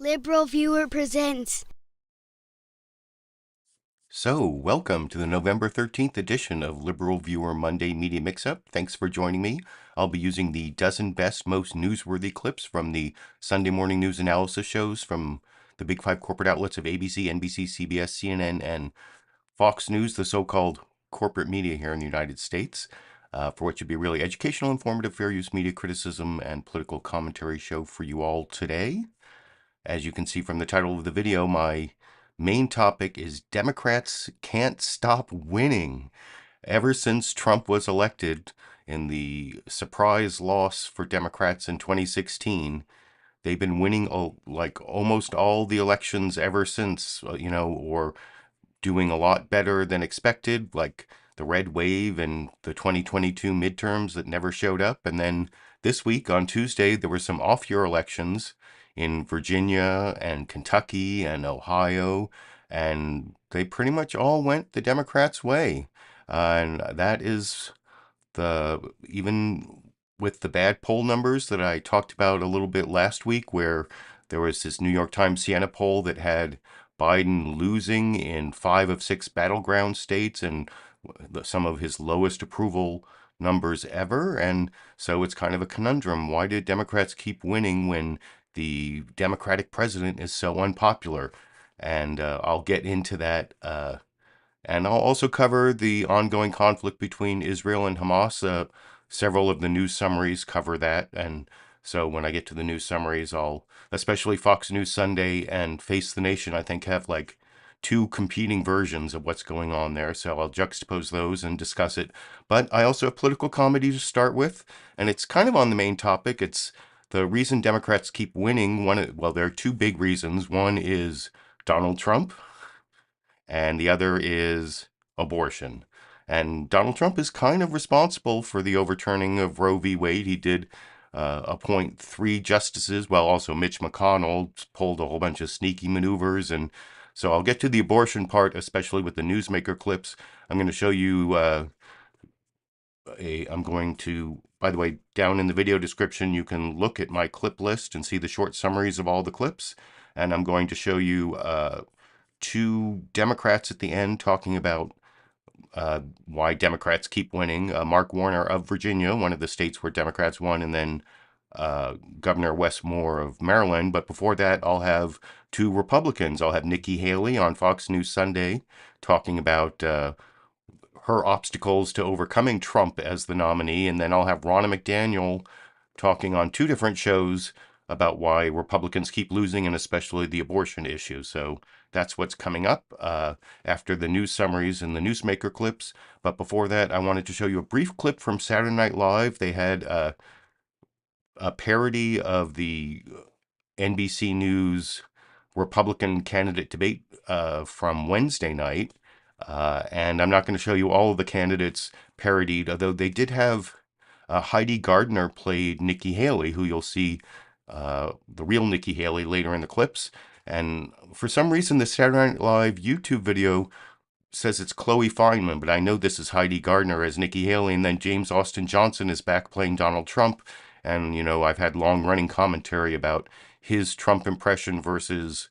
LiberalViewer presents. So, welcome to the November 13th edition of LiberalViewer Monday Media Mixup. Thanks for joining me. I'll be using the dozen best, most newsworthy clips from the Sunday morning news analysis shows from the big five corporate outlets of ABC, NBC, CBS, CNN, and Fox News, the so-called corporate media here in the United States, for what should be a really educational, informative, fair use media criticism and political commentary show for you all today. As you can see from the title of the video, my main topic is Democrats can't stop winning. Ever since Trump was elected in the surprise loss for Democrats in 2016, they've been winning like almost all the elections ever since, or doing a lot better than expected, like the red wave and the 2022 midterms that never showed up. And then this week on Tuesday, there were some off-year elections in Virginia and Kentucky and Ohio, and they pretty much all went the Democrats' way. And that is even with the bad poll numbers that I talked about a little bit last week, where there was this New York Times Siena poll that had Biden losing in 5 of 6 battleground states and some of his lowest approval numbers ever. And so it's kind of a conundrum. Why did Democrats keep winning when the Democratic president is so unpopular? And I'll get into that. And I'll also cover the ongoing conflict between Israel and Hamas. Several of the news summaries cover that. And so when I get to the news summaries, especially Fox News Sunday and Face the Nation, I think have like 2 competing versions of what's going on there. So I'll juxtapose those and discuss it. But I also have political comedy to start with. And it's kind of on the main topic. It's the reason Democrats keep winning. There are 2 big reasons. One is Donald Trump, and the other is abortion. And Donald Trump is kind of responsible for the overturning of Roe v. Wade. He did appoint 3 justices, while also Mitch McConnell pulled a whole bunch of sneaky maneuvers. And so I'll get to the abortion part, especially with the newsmaker clips. I'm going to show you by the way, down in the video description, you can look at my clip list and see the short summaries of all the clips. And I'm going to show you 2 Democrats at the end talking about why Democrats keep winning. Mark Warner of Virginia, one of the states where Democrats won, and then Governor Wes Moore of Maryland. But before that, I'll have 2 Republicans. I'll have Nikki Haley on Fox News Sunday talking about her obstacles to overcoming Trump as the nominee. And then I'll have Ronna McDaniel talking on 2 different shows about why Republicans keep losing, and especially the abortion issue. So that's what's coming up after the news summaries and the newsmaker clips. But before that, I wanted to show you a brief clip from Saturday Night Live. They had a parody of the NBC News Republican candidate debate from Wednesday night. And I'm not going to show you all of the candidates parodied, although they did have Heidi Gardner played Nikki Haley, who you'll see the real Nikki Haley later in the clips. And for some reason, the Saturday Night Live YouTube video says it's Chloe Fineman, but I know this is Heidi Gardner as Nikki Haley, and then James Austin Johnson is back playing Donald Trump. And, I've had long-running commentary about his Trump impression versus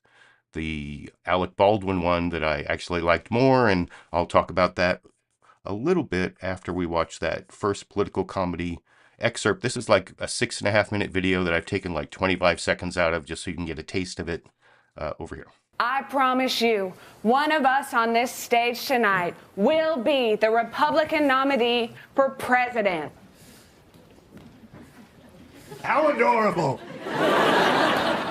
the Alec Baldwin one that I actually liked more, and I'll talk about that a little bit after we watch that first political comedy excerpt. This is like a 6.5-minute video that I've taken like 25 seconds out of just so you can get a taste of it over here. I promise you, one of us on this stage tonight will be the Republican nominee for president. How adorable.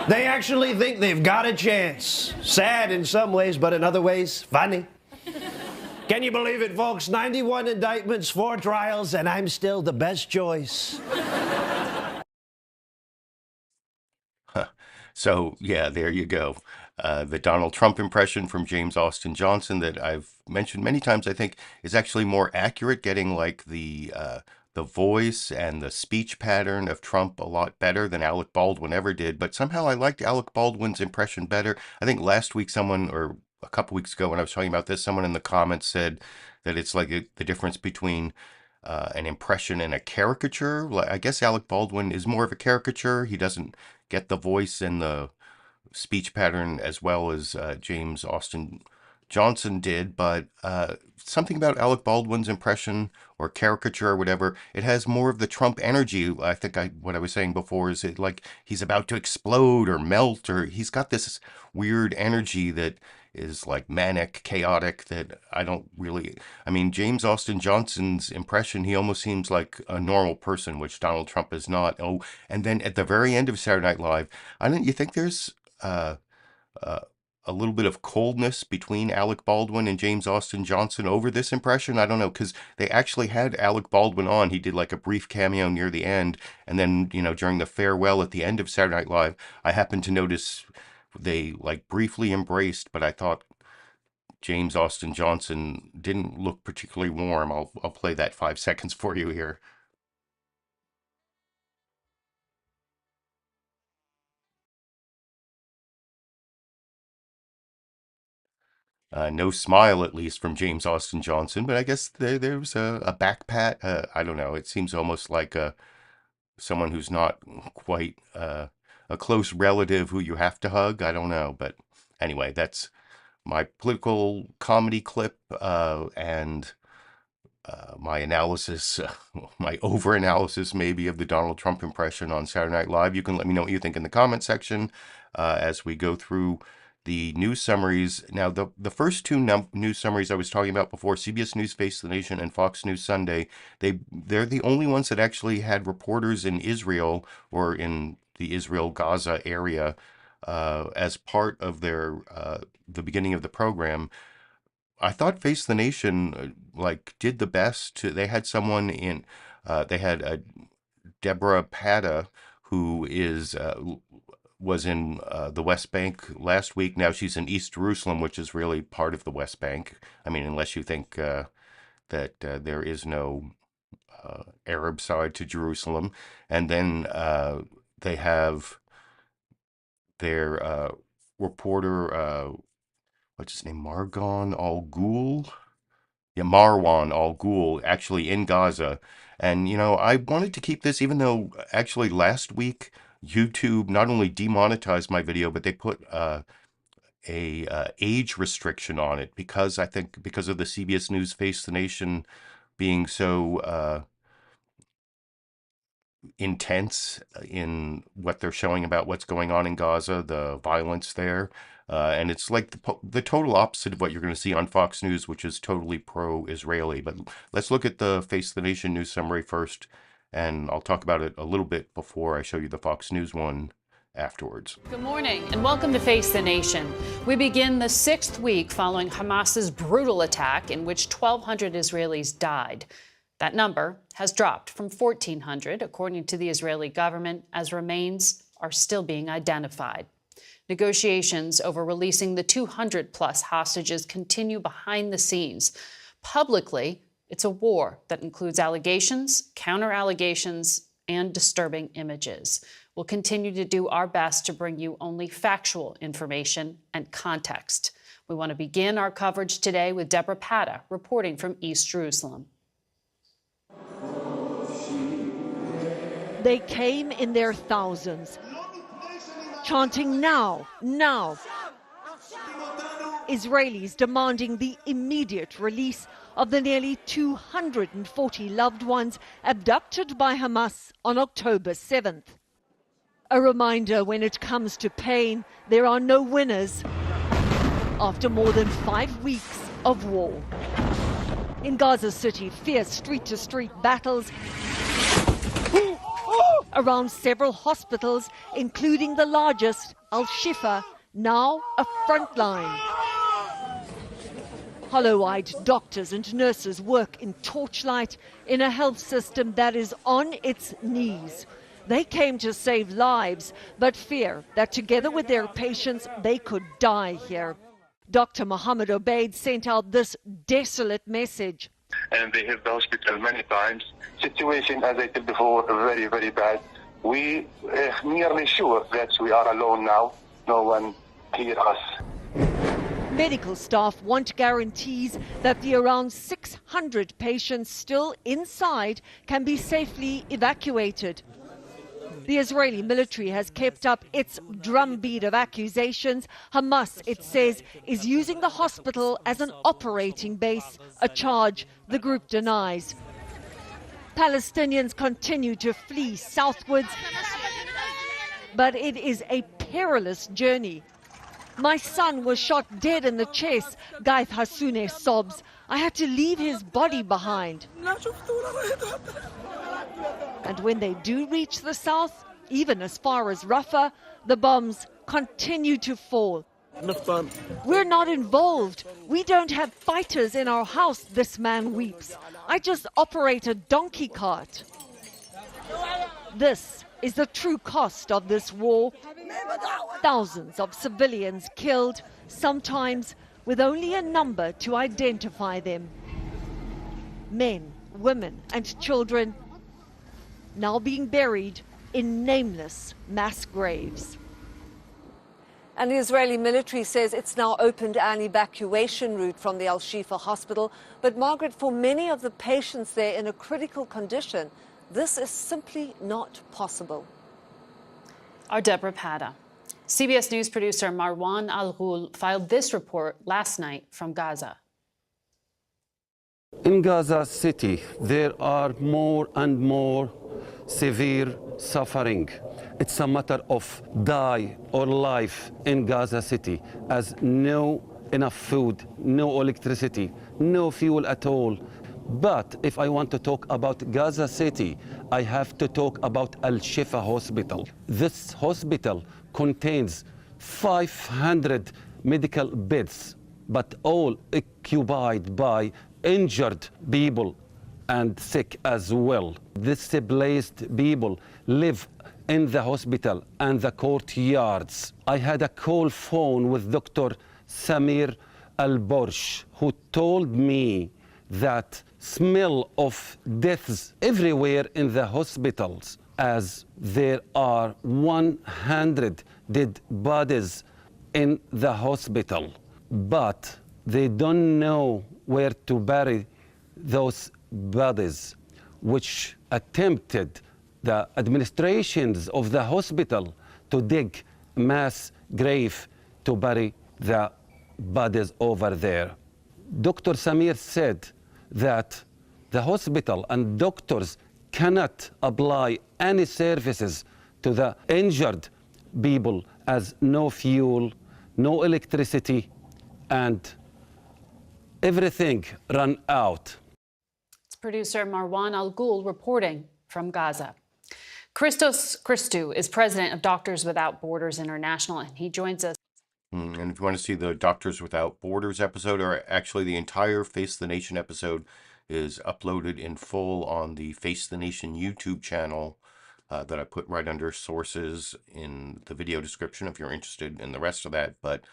They actually think they've got a chance. Sad in some ways, but in other ways, funny. Can you believe it, folks? 91 indictments, 4 trials, and I'm still the best choice. So, yeah, there you go. The Donald Trump impression from James Austin Johnson that I've mentioned many times, I think, is actually more accurate, getting like the voice and the speech pattern of Trump a lot better than Alec Baldwin ever did. But somehow I liked Alec Baldwin's impression better. I think last week or a couple weeks ago when I was talking about this, someone in the comments said that it's like the difference between an impression and a caricature. I guess Alec Baldwin is more of a caricature. He doesn't get the voice and the speech pattern as well as James Austin Johnson did, but something about Alec Baldwin's impression or caricature or whatever, it has more of the Trump energy. I think what I was saying before is it like he's about to explode or melt, or he's got this weird energy that is like manic, chaotic, that I don't really, I mean, James Austin Johnson's impression, he almost seems like a normal person, which Donald Trump is not. Oh, and then at the very end of Saturday Night Live, you think there's uh, uh, a little bit of coldness between Alec Baldwin and James Austin Johnson over this impression? I don't know, because they actually had Alec Baldwin on. He did like a brief cameo near the end. And then, during the farewell at the end of Saturday Night Live, I happened to notice they like briefly embraced, but I thought James Austin Johnson didn't look particularly warm. I'll play that 5 seconds for you here. No smile, at least, from James Austin Johnson, but I guess there's a back pat. I don't know. It seems almost like someone who's not quite a close relative who you have to hug. I don't know. But anyway, that's my political comedy clip and my analysis, my over-analysis maybe of the Donald Trump impression on Saturday Night Live. You can let me know what you think in the comment section as we go through the news summaries. Now, the first two news summaries I was talking about before, CBS News Face the Nation and Fox News Sunday, they're the only ones that actually had reporters in Israel or in the Israel-Gaza area as part of their the beginning of the program. I thought Face the Nation did the best. They had someone in. They had Debora Patta, who was in the West Bank last week. Now she's in East Jerusalem, which is really part of the West Bank. I mean, unless you think that there is no Arab side to Jerusalem. And then they have their reporter, what's his name, Marwan Al Ghoul? Yeah, Marwan Al Ghoul, actually in Gaza. And, I wanted to keep this, even though actually last week YouTube not only demonetized my video, but they put a age restriction on it because of the CBS News Face the Nation being so intense in what they're showing about what's going on in Gaza, the violence there. And it's like the total opposite of what you're going to see on Fox News, which is totally pro-Israeli. But let's look at the Face the Nation news summary first, and I'll talk about it a little bit before I show you the Fox News one afterwards. Good morning and welcome to Face the Nation. We begin the 6th week following Hamas's brutal attack in which 1,200 Israelis died. That number has dropped from 1,400, according to the Israeli government, as remains are still being identified. Negotiations over releasing the 200-plus hostages continue behind the scenes. Publicly, it's a war that includes allegations, counter-allegations, and disturbing images. We'll continue to do our best to bring you only factual information and context. We want to begin our coverage today with Debora Patta reporting from East Jerusalem. They came in their thousands, chanting now, now. Israelis demanding the immediate release of the nearly 240 loved ones abducted by Hamas on October 7th. A reminder, when it comes to pain, there are no winners after more than 5 weeks of war. In Gaza City, fierce street-to-street battles around several hospitals, including the largest, Al-Shifa, now a front line. Hollow-eyed doctors and nurses work in torchlight in a health system that is on its knees. They came to save lives, but fear that together with their patients, they could die here. Dr. Mohammed Obaid sent out this desolate message. And they hit the hospital many times. Situation, as I said before, very, very bad. We nearly sure that we are alone now. No one hear us. Medical staff want guarantees that the around 600 patients still inside can be safely evacuated. The Israeli military has kept up its drumbeat of accusations. Hamas, it says, is using the hospital as an operating base, a charge the group denies. Palestinians continue to flee southwards, but it is a perilous journey. My son was shot dead in the chest, Gaith Hassoune sobs. I had to leave his body behind. And when they do reach the south, even as far as Rafah, the bombs continue to fall. We're not involved. We don't have fighters in our house, this man weeps. I just operate a donkey cart. This is the true cost of this war. Thousands of civilians killed, sometimes with only a number to identify them. Men, women and children now being buried in nameless mass graves. And the Israeli military says it's now opened an evacuation route from the Al-Shifa hospital. But Margaret, for many of the patients there in a critical condition, this is simply not possible. Our Debora Patta. CBS News producer Marwan Al Ghoul filed this report last night from Gaza. In Gaza City, there are more and more severe suffering. It's a matter of die or life in Gaza City, as no enough food, no electricity, no fuel at all. But if I want to talk about Gaza City, I have to talk about Al-Shifa Hospital. This hospital contains 500 medical beds, but all occupied by injured people and sick as well. Displaced people live in the hospital and the courtyards. I had a call phone with Dr. Samir Al-Borsh, who told me that smell of deaths everywhere in the hospitals, as there are 100 dead bodies in the hospital, but they don't know where to bury those bodies, which attempted the administrations of the hospital to dig mass grave to bury the bodies over there. Dr. Samir said that the hospital and doctors cannot apply any services to the injured people, as no fuel, no electricity, and everything ran out. It's producer Marwan Al Ghoul reporting from Gaza. Christos Christou is president of Doctors Without Borders International, and he joins us. And if you want to see the Doctors Without Borders episode, or actually the entire Face the Nation episode, is uploaded in full on the Face the Nation YouTube channel that I put right under sources in the video description if you're interested in the rest of that. But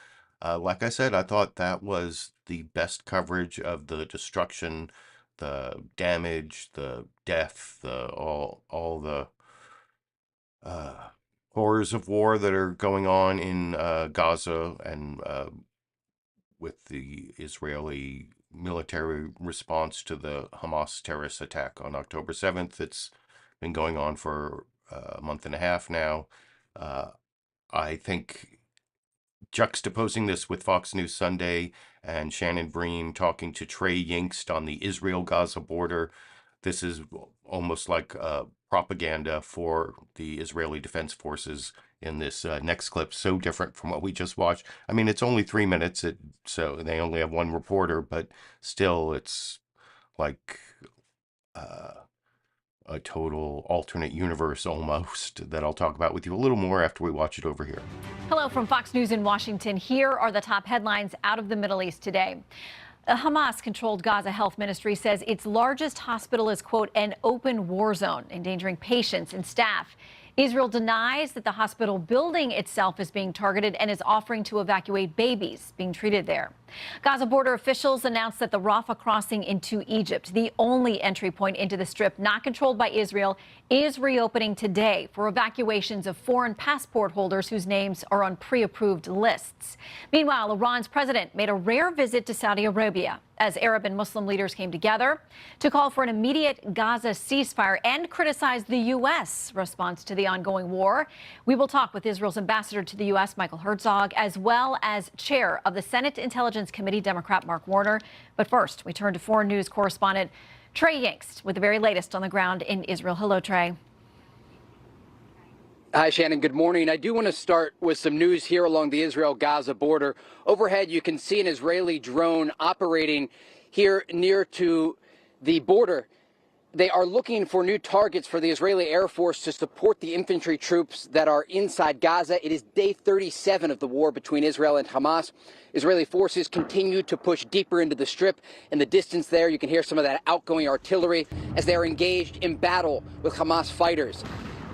like I said, I thought that was the best coverage of the destruction, the damage, the death, all the horrors of war that are going on in Gaza, and with the Israeli military response to the Hamas terrorist attack on October 7th. It's been going on for a month and a half now. I think juxtaposing this with Fox News Sunday and Shannon Bream talking to Trey Yingst on the Israel-Gaza border, this is almost like propaganda for the Israeli Defense Forces in this next clip. So different from what we just watched. I mean, it's only 3 minutes, so they only have one reporter, but still it's like a total alternate universe almost that I'll talk about with you a little more after we watch it over here. Hello from Fox News in Washington. Here are the top headlines out of the Middle East today. The Hamas-controlled Gaza Health Ministry says its largest hospital is, quote, an open war zone, endangering patients and staff. Israel denies that the hospital building itself is being targeted and is offering to evacuate babies being treated there. Gaza border officials announced that the Rafah crossing into Egypt, the only entry point into the Strip not controlled by Israel, is reopening today for evacuations of foreign passport holders whose names are on pre-approved lists. Meanwhile, Iran's president made a rare visit to Saudi Arabia. as Arab and Muslim leaders came together to call for an immediate Gaza ceasefire and criticize the U.S. response to the ongoing war. We will talk with Israel's ambassador to the U.S., Michael Herzog, as well as chair of the Senate Intelligence Committee, Democrat Mark Warner. But first, we turn to foreign news correspondent Trey Yingst with the very latest on the ground in Israel. Hello, Trey. Hi, Shannon. Good morning. I do want to start with some news here along the Israel-Gaza border. Overhead, you can see an Israeli drone operating here near to the border. They are looking for new targets for the Israeli Air Force to support the infantry troops that are inside Gaza. It is day 37 of the war between Israel and Hamas. Israeli forces continue to push deeper into the Strip. In the distance there, you can hear some of that outgoing artillery as they are engaged in battle with Hamas fighters.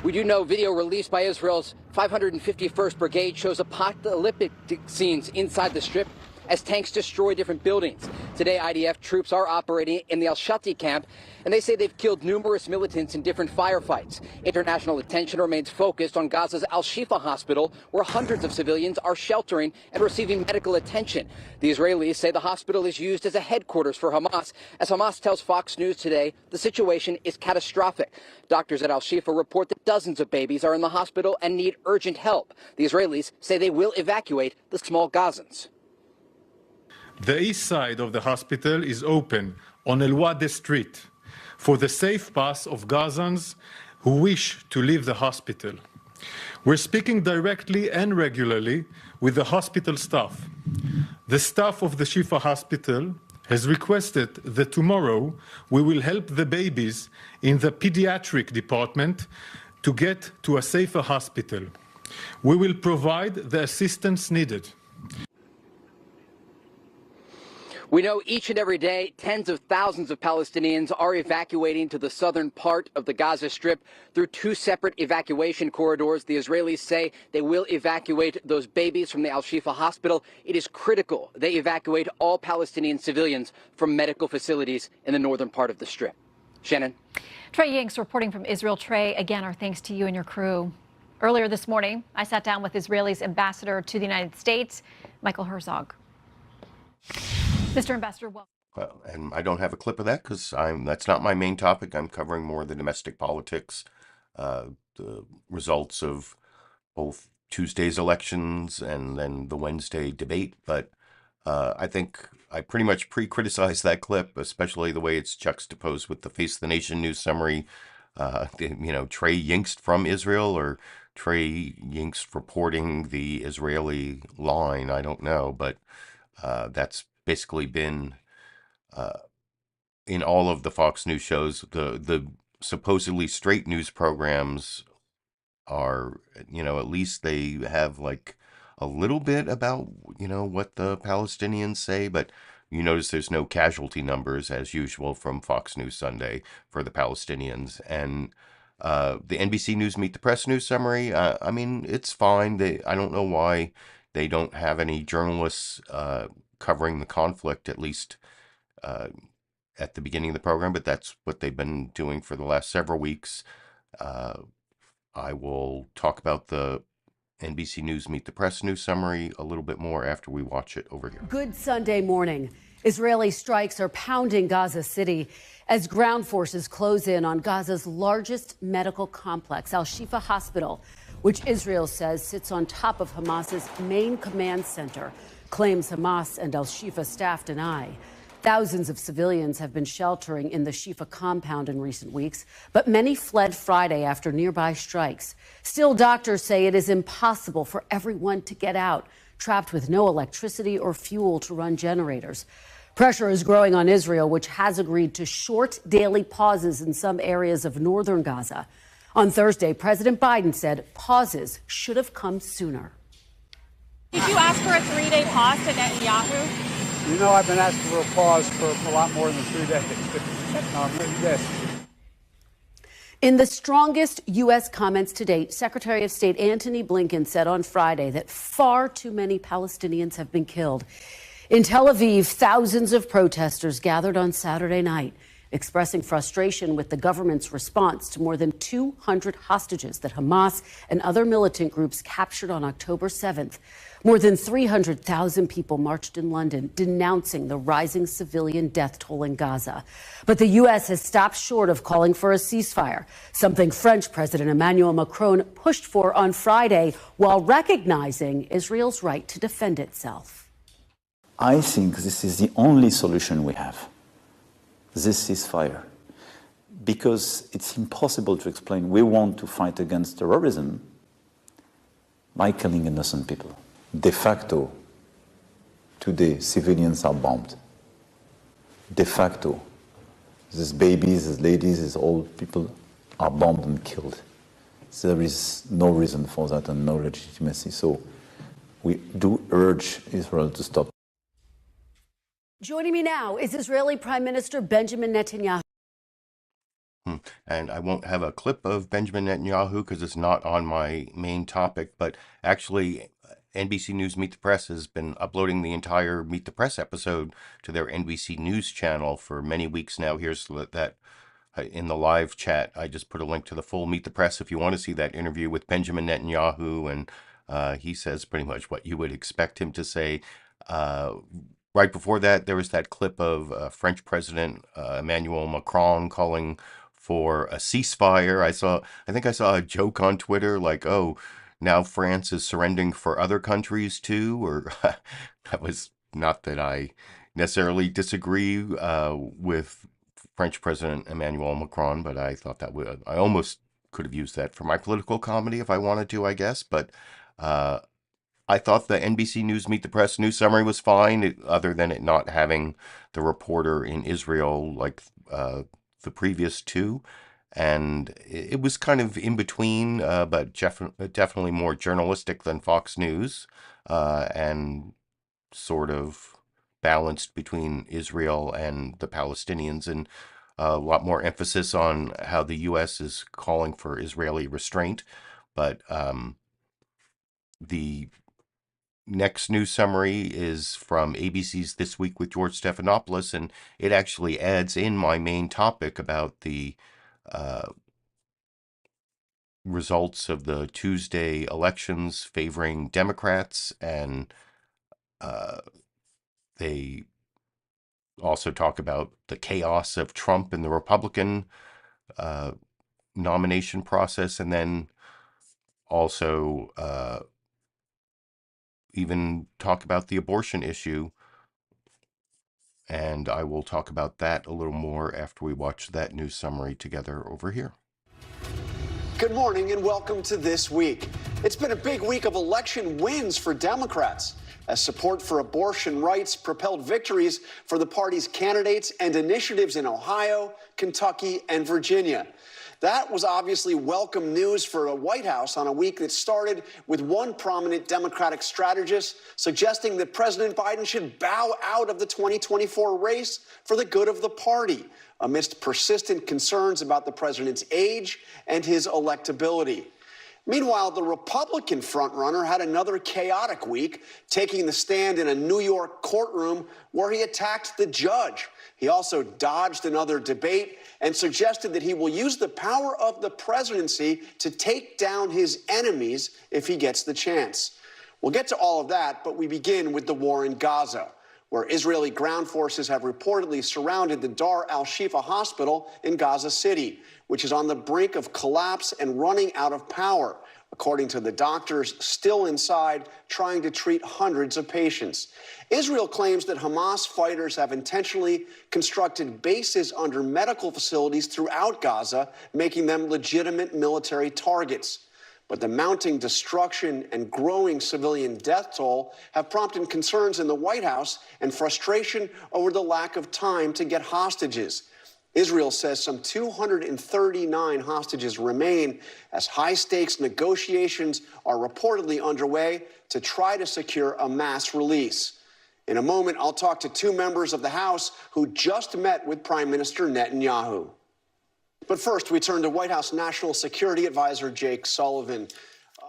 We do know video released by Israel's 551st Brigade shows apocalyptic scenes inside the Strip as tanks destroy different buildings. Today, IDF troops are operating in the Al-Shati camp, and they say they've killed numerous militants in different firefights. International attention remains focused on Gaza's Al-Shifa hospital, where hundreds of civilians are sheltering and receiving medical attention. The Israelis say the hospital is used as a headquarters for Hamas. As Hamas tells Fox News today, the situation is catastrophic. Doctors at Al-Shifa report that dozens of babies are in the hospital and need urgent help. The Israelis say they will evacuate the small Gazans. The east side of the hospital is open on El Wadi Street for the safe pass of Gazans who wish to leave the hospital. We're speaking directly and regularly with the hospital staff. The staff of the Shifa hospital has requested that tomorrow we will help the babies in the pediatric department to get to a safer hospital. We will provide the assistance needed. We know each and every day tens of thousands of Palestinians are evacuating to the southern part of the Gaza Strip through two separate evacuation corridors. The Israelis say they will evacuate those babies from the Al-Shifa hospital. It is critical they evacuate all Palestinian civilians from medical facilities in the northern part of the Strip. Shannon. Trey Yingst reporting from Israel. Trey, again, our thanks to you and your crew. Earlier this morning, I sat down with Israel's ambassador to the United States, Michael Herzog. Mr. Ambassador, welcome. And I don't have a clip of that because that's not my main topic. I'm covering more of the domestic politics, the results of both Tuesday's elections and then the Wednesday debate. But I think I pretty much pre-criticized that clip, especially the way it's juxtaposed with the Face of the Nation news summary. Trey Yingst from Israel or Trey Yingst reporting the Israeli line. I don't know, but that's basically been in all of the Fox News shows. The supposedly straight news programs are, at least they have like a little bit about, what the Palestinians say, but you notice there's no casualty numbers as usual from Fox News Sunday for the Palestinians. And the NBC News Meet the Press news summary, it's fine. I don't know why they don't have any journalists covering the conflict, at least at the beginning of the program, but that's what they've been doing for the last several weeks. I will talk about the NBC News Meet the Press news summary a little bit more after we watch it over here. Good Sunday morning. Israeli strikes are pounding Gaza City as ground forces close in on Gaza's largest medical complex, Al-Shifa Hospital, which Israel says sits on top of Hamas's main command center. Claims Hamas and Al-Shifa staff deny. Thousands of civilians have been sheltering in the Shifa compound in recent weeks, but many fled Friday after nearby strikes. Still, doctors say it is impossible for everyone to get out, trapped with no electricity or fuel to run generators. Pressure is growing on Israel, which has agreed to short daily pauses in some areas of northern Gaza. On Thursday, President Biden said pauses should have come sooner. Did you ask for a 3-day pause to Netanyahu? I've been asking for a pause for a lot more than 3 days. Yes. In the strongest U.S. comments to date, Secretary of State Antony Blinken said on Friday that far too many Palestinians have been killed. In Tel Aviv, thousands of protesters gathered on Saturday night. expressing frustration with the government's response to more than 200 hostages that Hamas and other militant groups captured on October 7th. More than 300,000 people marched in London denouncing the rising civilian death toll in Gaza. But the U.S. has stopped short of calling for a ceasefire, something French President Emmanuel Macron pushed for on Friday while recognizing Israel's right to defend itself. I think this is the only solution we have, this ceasefire, because it's impossible to explain we want to fight against terrorism by killing innocent people. De facto, today, civilians are bombed. De facto, these babies, these ladies, these old people are bombed and killed. So there is no reason for that and no legitimacy. So we do urge Israel to stop. Joining me now is Israeli Prime Minister Benjamin Netanyahu. And I won't have a clip of Benjamin Netanyahu because it's not on my main topic, but actually NBC News Meet the Press has been uploading the entire Meet the Press episode to their NBC News channel for many weeks now. Here's that in the live chat. I just put a link to the full Meet the Press if you want to see that interview with Benjamin Netanyahu, and he says pretty much what you would expect him to say. Right before that, there was that clip of French President Emmanuel Macron calling for a ceasefire. I think I saw a joke on Twitter like, oh, now France is surrendering for other countries too, or that was not that I necessarily disagree with French President Emmanuel Macron, but I thought that I almost could have used that for my political comedy if I wanted to, I guess. But I thought the NBC News Meet the Press news summary was fine, other than it not having the reporter in Israel like the previous two. And it was kind of in between, but definitely more journalistic than Fox News, and sort of balanced between Israel and the Palestinians, and a lot more emphasis on how the U.S. is calling for Israeli restraint. But the next news summary is from ABC's This Week with George Stephanopoulos, and it actually adds in my main topic about the results of the Tuesday elections favoring Democrats, and they also talk about the chaos of Trump and the Republican nomination process, and then also even talk about the abortion issue. And I will talk about that a little more after we watch that news summary together over here. Good morning and welcome to This Week. It's been a big week of election wins for Democrats, as support for abortion rights propelled victories for the party's candidates and initiatives in Ohio, Kentucky, and Virginia. That was obviously welcome news for a White House on a week that started with one prominent Democratic strategist suggesting that President Biden should bow out of the 2024 race for the good of the party, amidst persistent concerns about the president's age and his electability. Meanwhile, the Republican frontrunner had another chaotic week, taking the stand in a New York courtroom where he attacked the judge. He also dodged another debate and suggested that he will use the power of the presidency to take down his enemies if he gets the chance. We'll get to all of that, but we begin with the war in Gaza, where Israeli ground forces have reportedly surrounded the Dar al-Shifa hospital in Gaza City, which is on the brink of collapse and running out of power, according to the doctors still inside trying to treat hundreds of patients. Israel claims that Hamas fighters have intentionally constructed bases under medical facilities throughout Gaza, making them legitimate military targets. But the mounting destruction and growing civilian death toll have prompted concerns in the White House and frustration over the lack of time to get hostages. Israel says some 239 hostages remain as high-stakes negotiations are reportedly underway to try to secure a mass release. In a moment, I'll talk to two members of the House who just met with Prime Minister Netanyahu. But first, we turn to White House National Security Advisor Jake Sullivan.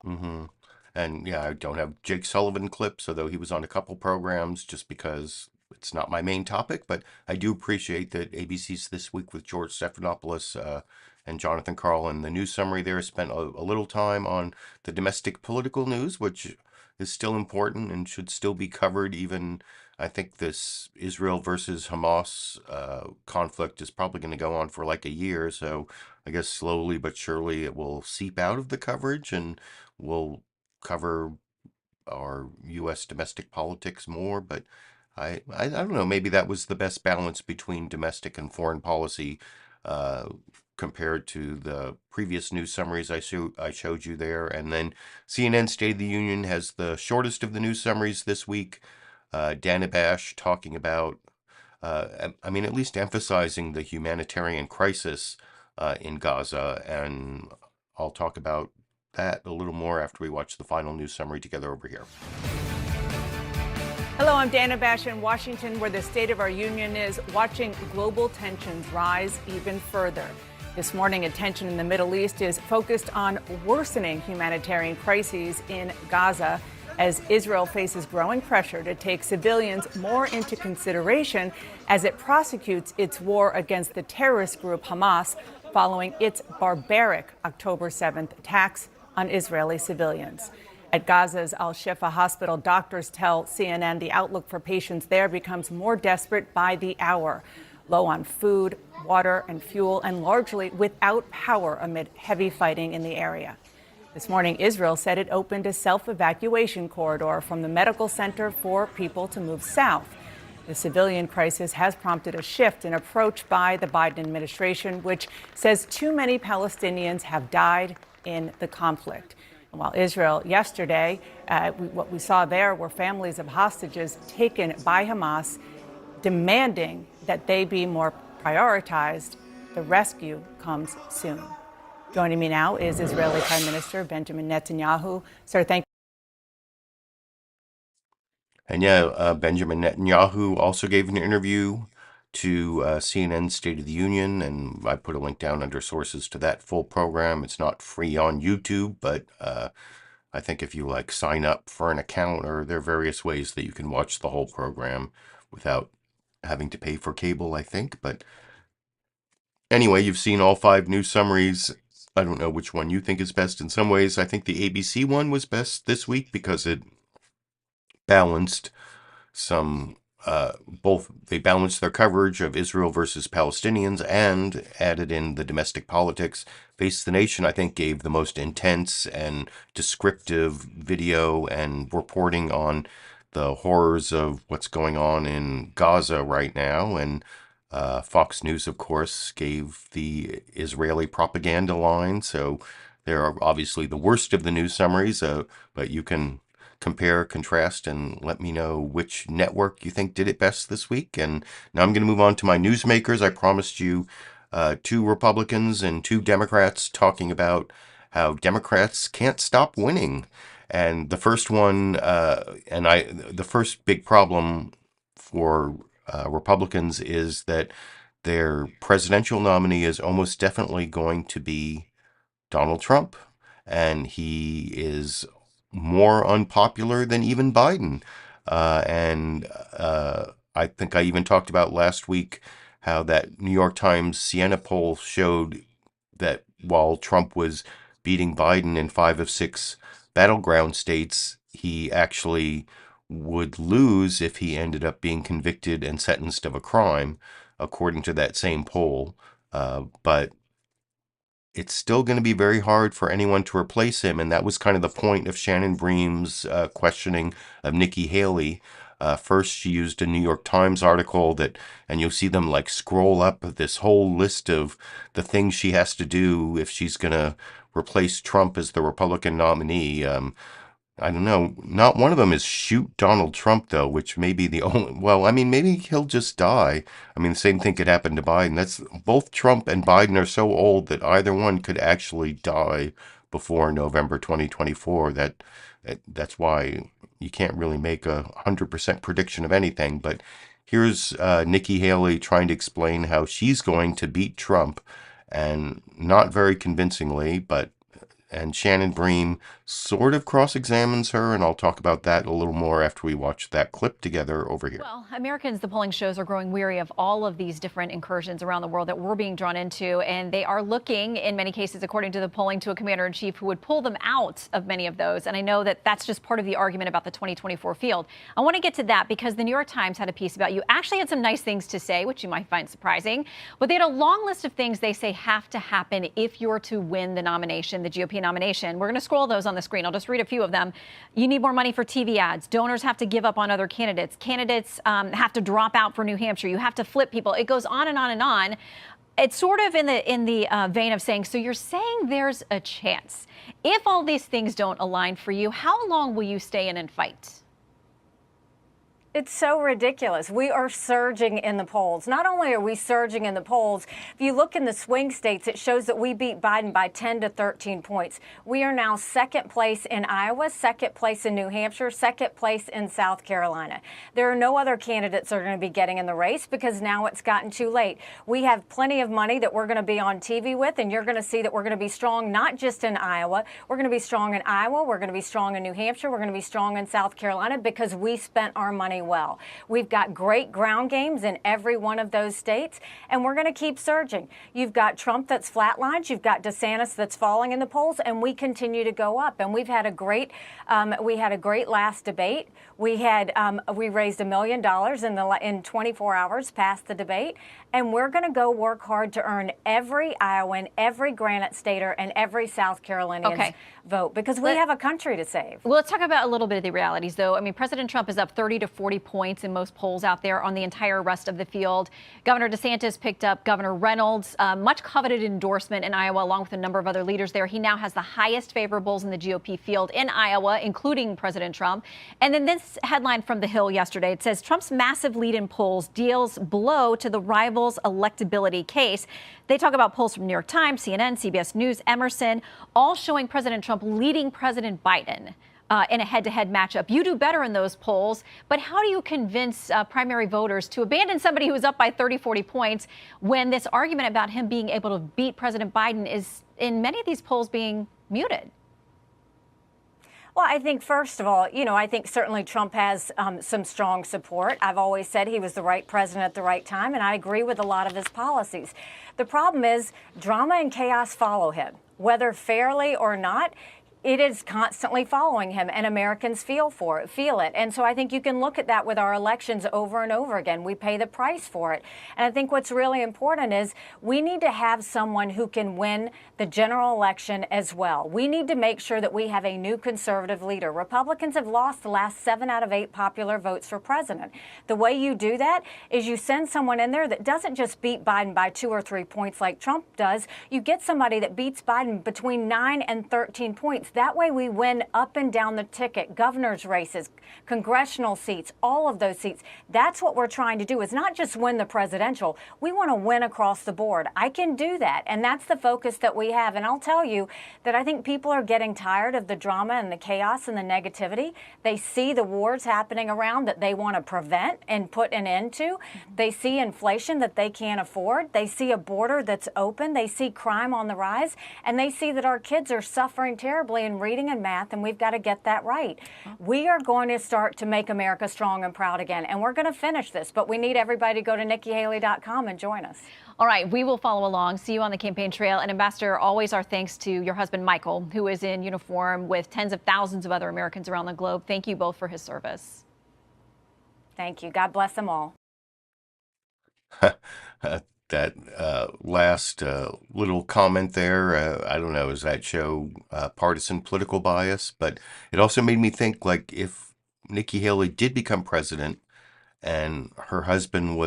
And yeah, I don't have Jake Sullivan clips, although he was on a couple programs, just because it's not my main topic, but I do appreciate that ABC's This Week with George Stephanopoulos and Jon Karl in the news summary there spent a little time on the domestic political news, which is still important and should still be covered. Even I think this Israel versus Hamas conflict is probably going to go on for like a year, so I guess slowly but surely it will seep out of the coverage, and we'll cover our U.S. domestic politics more. But I don't know, maybe that was the best balance between domestic and foreign policy compared to the previous news summaries I showed you there. And then CNN State of the Union has the shortest of the news summaries this week. Dana Bash talking about, at least emphasizing the humanitarian crisis in Gaza. And I'll talk about that a little more after we watch the final news summary together over here. Hello, I'm Dana Bash in Washington, where the State of our Union is watching global tensions rise even further. This morning, attention in the Middle East is focused on worsening humanitarian crises in Gaza as Israel faces growing pressure to take civilians more into consideration as it prosecutes its war against the terrorist group Hamas following its barbaric October 7th attacks on Israeli civilians. At Gaza's Al-Shifa hospital, doctors tell CNN the outlook for patients there becomes more desperate by the hour. Low on food, water, and fuel, and largely without power amid heavy fighting in the area. This morning, Israel said it opened a self-evacuation corridor from the medical center for people to move south. The civilian crisis has prompted a shift in approach by the Biden administration, which says too many Palestinians have died in the conflict. And while Israel yesterday, what we saw there were families of hostages taken by Hamas, demanding that they be more prioritized. The rescue comes soon. Joining me now is Israeli Prime Minister Benjamin Netanyahu. Sir, thank you. And Benjamin Netanyahu also gave an interview to CNN State of the Union, and I put a link down under sources to that full program. It's not free on YouTube, but I think if you sign up for an account, or there are various ways that you can watch the whole program without having to pay for cable, I think. But anyway, you've seen all 5 news summaries. I don't know which one you think is best. In some ways, I think the ABC one was best this week because it balanced some they balanced their coverage of Israel versus Palestinians and added in the domestic politics. Face the Nation, I think, gave the most intense and descriptive video and reporting on the horrors of what's going on in Gaza right now. And Fox News, of course, gave the Israeli propaganda line. So they're obviously the worst of the news summaries, but you can compare, contrast, and let me know which network you think did it best this week. And now I'm going to move on to my newsmakers. I promised you 2 Republicans and 2 Democrats talking about how Democrats can't stop winning. And the first one, the first big problem for Republicans is that their presidential nominee is almost definitely going to be Donald Trump, and he is more unpopular than even Biden. I think I even talked about last week how that New York Times Siena poll showed that while Trump was beating Biden in 5 of 6 battleground states, he actually would lose if he ended up being convicted and sentenced of a crime, according to that same poll. But it's still going to be very hard for anyone to replace him. And that was kind of the point of Shannon Bream's questioning of Nikki Haley. First, she used a New York Times article and you'll see them scroll up this whole list of the things she has to do if she's going to replace Trump as the Republican nominee. I don't know. Not one of them is shoot Donald Trump, though, which may be the only. Well, maybe he'll just die. The same thing could happen to Biden. Both Trump and Biden are so old that either one could actually die before November 2024. That's why you can't really make 100% prediction of anything. But here's Nikki Haley trying to explain how she's going to beat Trump, and not very convincingly, but and Shannon Bream sort of cross-examines her, and I'll talk about that a little more after we watch that clip together over here. Well, Americans, the polling shows, are growing weary of all of these different incursions around the world that we're being drawn into, and they are looking, in many cases, according to the polling, to a commander-in-chief who would pull them out of many of those. And I know that that's just part of the argument about the 2024 field. I want to get to that because the New York Times had a piece about you. Actually had some nice things to say, which you might find surprising, but they had a long list of things they say have to happen if you're to win the nomination, the GOP nomination. We're going to scroll those on the screen. I'll just read a few of them. You need more money for TV ads. Donors have to give up on other candidates. Candidates have to drop out for New Hampshire. You have to flip people. It goes on and on and on. It's sort of in the vein of saying, so you're saying there's a chance. If all these things don't align for you, how long will you stay in and fight? It's so ridiculous. We are surging in the polls. Not only are we surging in the polls, if you look in the swing states, it shows that we beat Biden by 10 to 13 points. We are now second place in Iowa, second place in New Hampshire, second place in South Carolina. There are no other candidates that are going to be getting in the race because now it's gotten too late. We have plenty of money that we're going to be on TV with, and you're going to see that we're going to be strong not just in Iowa. We're going to be strong in Iowa. We're going to be strong in New Hampshire. We're going to be strong in South Carolina because we spent our money well. We've got great ground games in every one of those states, and we're going to keep surging. You've got Trump that's flatlined. You've got DeSantis that's falling in the polls, and we continue to go up. And we've had a great, last debate. We raised $1 million in 24 hours past the debate, and we're going to go work hard to earn every Iowan, every Granite Stater, and every South Carolinian's vote because we have a country to save. Well, let's talk about a little bit of the realities, though. I mean, President Trump is up 30 to 40 points in most polls out there on the entire rest of the field. Governor DeSantis picked up Governor Reynolds' much coveted endorsement in Iowa, along with a number of other leaders there. He now has the highest favorables in the GOP field in Iowa, including President Trump. And then this headline from The Hill yesterday, it says Trump's massive lead in polls deals blow to the rival's electability case. They talk about polls from New York Times, CNN, CBS News, Emerson, all showing President Trump leading President Biden in a head-to-head matchup. You do better in those polls, but how do you convince primary voters to abandon somebody who is up by 30, 40 points when this argument about him being able to beat President Biden is, in many of these polls, being muted? Well, I think, first of all, I think certainly Trump has some strong support. I've always said he was the right president at the right time, and I agree with a lot of his policies. The problem is drama and chaos follow him, whether fairly or not. It is constantly following him, and Americans feel it. And so I think you can look at that with our elections over and over again. We pay the price for it. And I think what's really important is we need to have someone who can win the general election as well. We need to make sure that we have a new conservative leader. Republicans have lost the last 7 out of 8 popular votes for president. The way you do that is you send someone in there that doesn't just beat Biden by 2 or 3 points like Trump does. You get somebody that beats Biden between 9 and 13 points. That way we win up and down the ticket, governor's races, congressional seats, all of those seats. That's what we're trying to do, is not just win the presidential. We want to win across the board. I can do that, and that's the focus that we have. And I'll tell you that I think people are getting tired of the drama and the chaos and the negativity. They see the wars happening around that they want to prevent and put an end to. They see inflation that they can't afford. They see a border that's open. They see crime on the rise, and they see that our kids are suffering terribly in reading and math, and we've got to get that right. We are going to start to make America strong and proud again, and we're going to finish this, but we need everybody to go to NikkiHaley.com and join us. All right, we will follow along. See you on the campaign trail. And Ambassador, always our thanks to your husband, Michael, who is in uniform with tens of thousands of other Americans around the globe. Thank you both for his service. Thank you. God bless them all. That last little comment there, I don't know, does that show partisan political bias? But it also made me think, like, if Nikki Haley did become president and her husband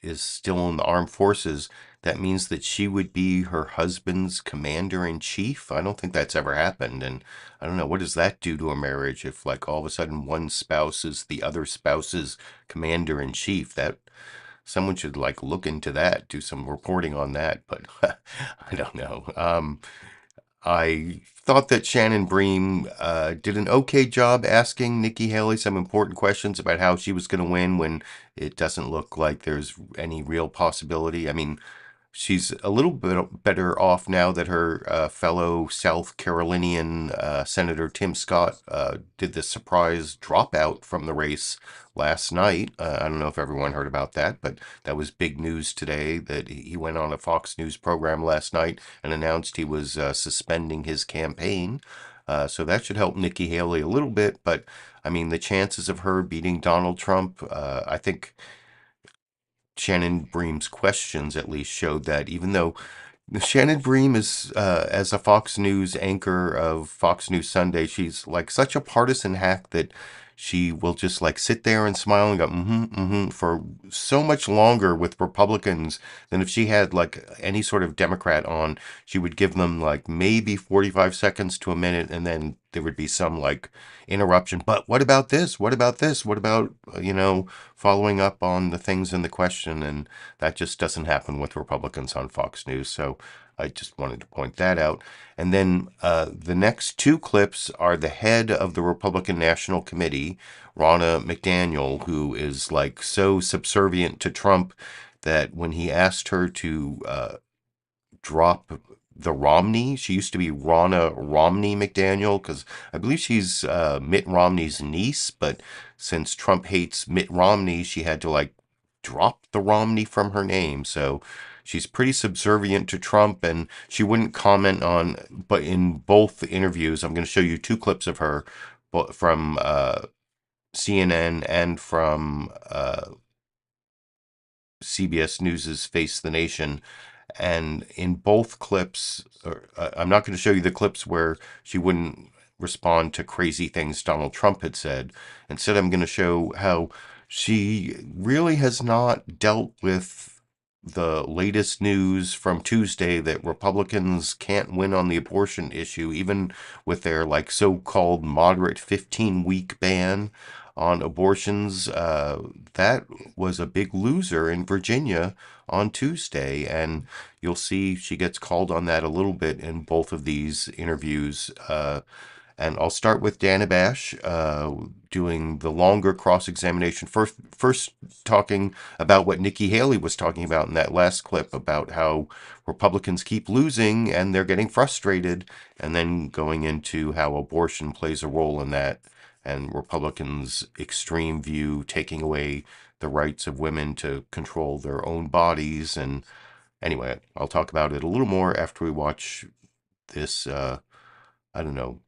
is still in the armed forces, that means that she would be her husband's commander-in-chief. I don't think that's ever happened. And I don't know, what does that do to a marriage if, like, all of a sudden one spouse is the other spouse's commander-in-chief? That someone should, like, look into that, do some reporting on that, but I don't know. I thought that Shannon Bream did an okay job asking Nikki Haley some important questions about how she was going to win when it doesn't look like there's any real possibility. I mean, she's a little bit better off now that her fellow South Carolinian Senator Tim Scott did the surprise dropout from the race last night. I don't know if everyone heard about that, but that was big news today that he went on a Fox News program last night and announced he was suspending his campaign. So that should help Nikki Haley a little bit. But, I mean, the chances of her beating Donald Trump, I think Shannon Bream's questions at least showed that, even though Shannon Bream is, as a Fox News anchor of Fox News Sunday, she's like such a partisan hack that she will just like sit there and smile and go, for so much longer with Republicans than if she had like any sort of Democrat on. She would give them like maybe 45 seconds to a minute, and then there would be some like interruption. But what about this? What about this? What about, following up on the things in the question? And that just doesn't happen with Republicans on Fox News. So I just wanted to point that out. And then the next two clips are the head of the Republican National Committee, Ronna McDaniel, who is like so subservient to Trump that when he asked her to drop the Romney, she used to be Ronna Romney McDaniel, because I believe she's Mitt Romney's niece, but since Trump hates Mitt Romney, she had to like drop the Romney from her name. So she's pretty subservient to Trump, and she wouldn't comment on, but in both interviews, I'm going to show you two clips of her from CNN and from CBS News's Face the Nation. And in both clips, I'm not going to show you the clips where she wouldn't respond to crazy things Donald Trump had said. Instead, I'm going to show how she really has not dealt with the latest news from Tuesday that Republicans can't win on the abortion issue, even with their like so-called moderate 15-week ban on abortions. That was a big loser in Virginia on Tuesday, and you'll see she gets called on that a little bit in both of these interviews. And I'll start with Dana Bash doing the longer cross-examination. First talking about what Nikki Haley was talking about in that last clip about how Republicans keep losing and they're getting frustrated, and then going into how abortion plays a role in that, and Republicans' extreme view taking away the rights of women to control their own bodies. And anyway, I'll talk about it a little more after we watch this. I don't know.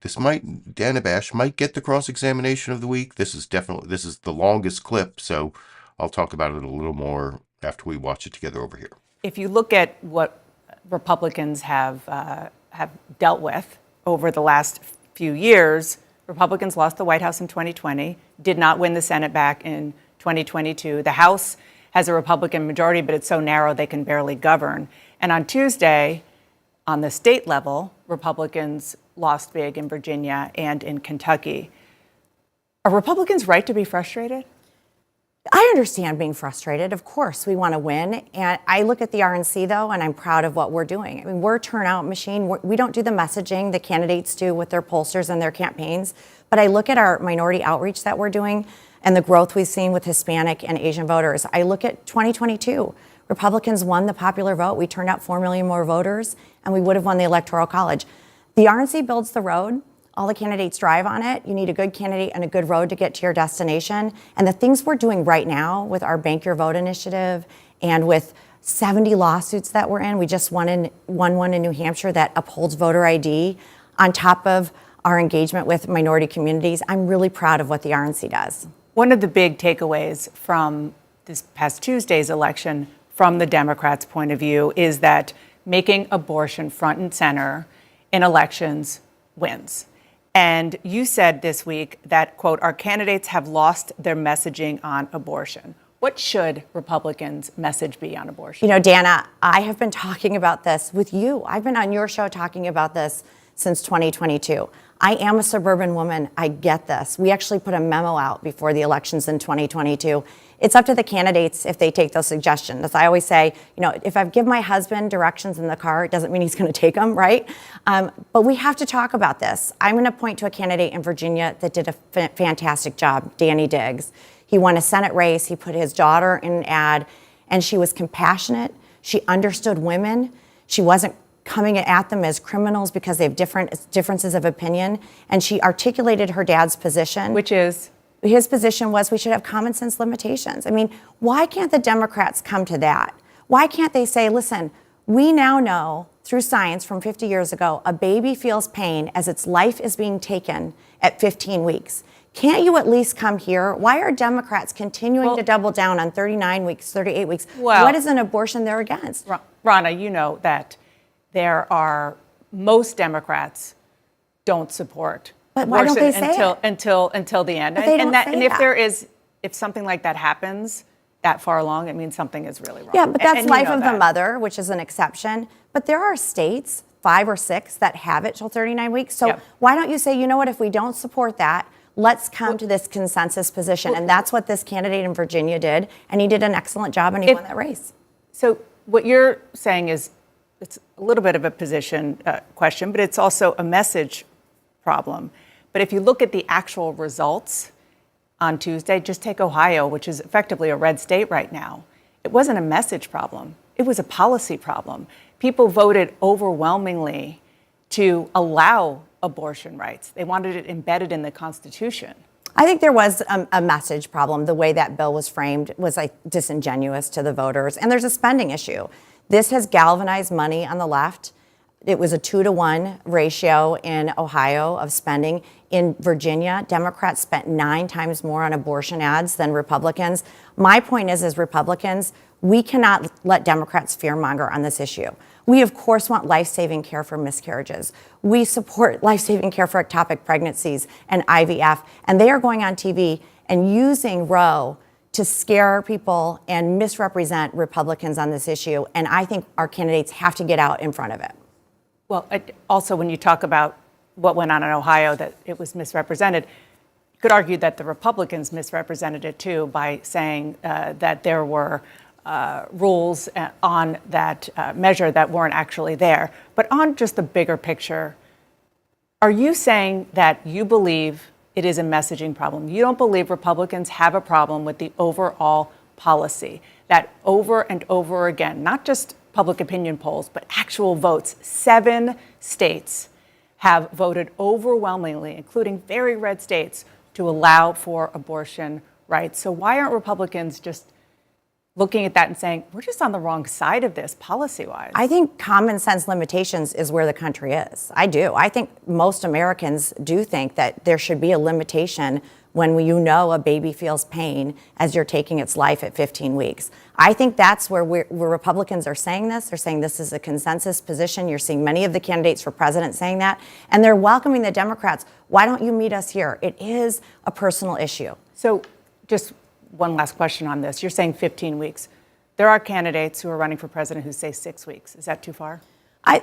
Dana Bash might get the cross-examination of the week. This is the longest clip, so I'll talk about it a little more after we watch it together over here. If you look at what Republicans have dealt with over the last few years, Republicans lost the White House in 2020, did not win the Senate back in 2022. The House has a Republican majority, but it's so narrow they can barely govern. And on Tuesday, on the state level, Republicans lost big in Virginia and in Kentucky. Are Republicans right to be frustrated? I understand being frustrated. Of course, we want to win. And I look at the RNC, though, and I'm proud of what we're doing. I mean, we're a turnout machine. We don't do the messaging the candidates do with their pollsters and their campaigns. But I look at our minority outreach that we're doing and the growth we've seen with Hispanic and Asian voters. I look at 2022. Republicans won the popular vote. We turned out 4 million more voters, and we would have won the Electoral College. The RNC builds the road. All the candidates drive on it. You need a good candidate and a good road to get to your destination. And the things we're doing right now with our Bank Your Vote initiative and with 70 lawsuits that we're in, we just won one in New Hampshire that upholds voter ID, on top of our engagement with minority communities. I'm really proud of what the RNC does. One of the big takeaways from this past Tuesday's election, from the Democrats' point of view, is that making abortion front and center in elections wins. And you said this week that, quote, our candidates have lost their messaging on abortion. What should Republicans' message be on abortion? You know, Dana, I have been talking about this with you. I've been on your show talking about this since 2022. I am a suburban woman. I get this. We actually put a memo out before the elections in 2022. It's up to the candidates if they take those suggestions. As I always say, you know, if I give my husband directions in the car, it doesn't mean he's going to take them, right? But we have to talk about this. I'm going to point to a candidate in Virginia that did a fantastic job, Danny Diggs. He won a Senate race. He put his daughter in an ad, and she was compassionate. She understood women. She wasn't coming at them as criminals because they have differences of opinion. And she articulated her dad's position. Which is? His position was we should have common sense limitations. I mean, why can't the Democrats come to that? Why can't they say, listen, we now know through science from 50 years ago, a baby feels pain as its life is being taken at 15 weeks. Can't you at least come here? Why are Democrats continuing to double down on 39 weeks, 38 weeks? What is an abortion they're against? Rana, you know that most Democrats don't support but why don't they say until the end. But they don't say If something like that happens that far along, it means something is really wrong. Yeah, but that's and life of the mother, which is an exception. But there are states, 5 or 6, that have it till 39 weeks. So why don't you say, you know what, if we don't support that, let's come to this consensus position. And that's what this candidate in Virginia did. And he did an excellent job and he won that race. So what you're saying is it's a little bit of a position question, but it's also a message problem. But if you look at the actual results on Tuesday, just take Ohio, which is effectively a red state right now. It wasn't a message problem. It was a policy problem. People voted overwhelmingly to allow abortion rights. They wanted it embedded in the Constitution. I think there was a message problem. The way that bill was framed was like disingenuous to the voters. And there's a spending issue. This has galvanized money on the left. It was a 2-to-1 ratio in Ohio of spending. In Virginia, Democrats spent 9 times more on abortion ads than Republicans. My point is, as Republicans, we cannot let Democrats fearmonger on this issue. We, of course, want life-saving care for miscarriages. We support life-saving care for ectopic pregnancies and IVF. And they are going on TV and using Roe to scare people and misrepresent Republicans on this issue. And I think our candidates have to get out in front of it. Well, also, when you talk about what went on in Ohio, that it was misrepresented, you could argue that the Republicans misrepresented it, too, by saying that there were rules on that measure that weren't actually there. But on just the bigger picture, are you saying that you believe it is a messaging problem? You don't believe Republicans have a problem with the overall policy, that over and over again, not just public opinion polls, but actual votes, 7 states have voted overwhelmingly, including very red states, to allow for abortion rights. So why aren't Republicans just looking at that and saying, we're just on the wrong side of this policy-wise? I think common sense limitations is where the country is. I do. I think most Americans do think that there should be a limitation when you know a baby feels pain as you're taking its life at 15 weeks. I think that's where Republicans are saying this. They're saying this is a consensus position. You're seeing many of the candidates for president saying that. And they're welcoming the Democrats. Why don't you meet us here? It is a personal issue. So just one last question on this. You're saying 15 weeks. There are candidates who are running for president who say 6 weeks. Is that too far?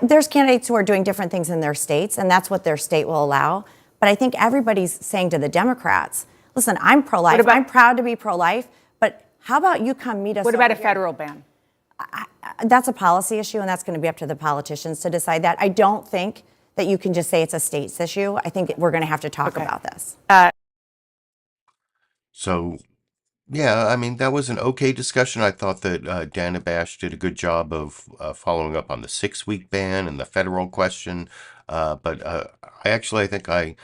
There's candidates who are doing different things in their states, and that's what their state will allow. But I think everybody's saying to the Democrats, listen, I'm pro-life. I'm proud to be pro-life, but how about you come meet us? What about a federal ban? That's a policy issue, and that's going to be up to the politicians to decide that. I don't think that you can just say it's a states issue. I think we're going to have to talk about this. So, yeah, I mean, that was an okay discussion. I thought that Dana Bash did a good job of following up on the 6-week ban and the federal question. But I think I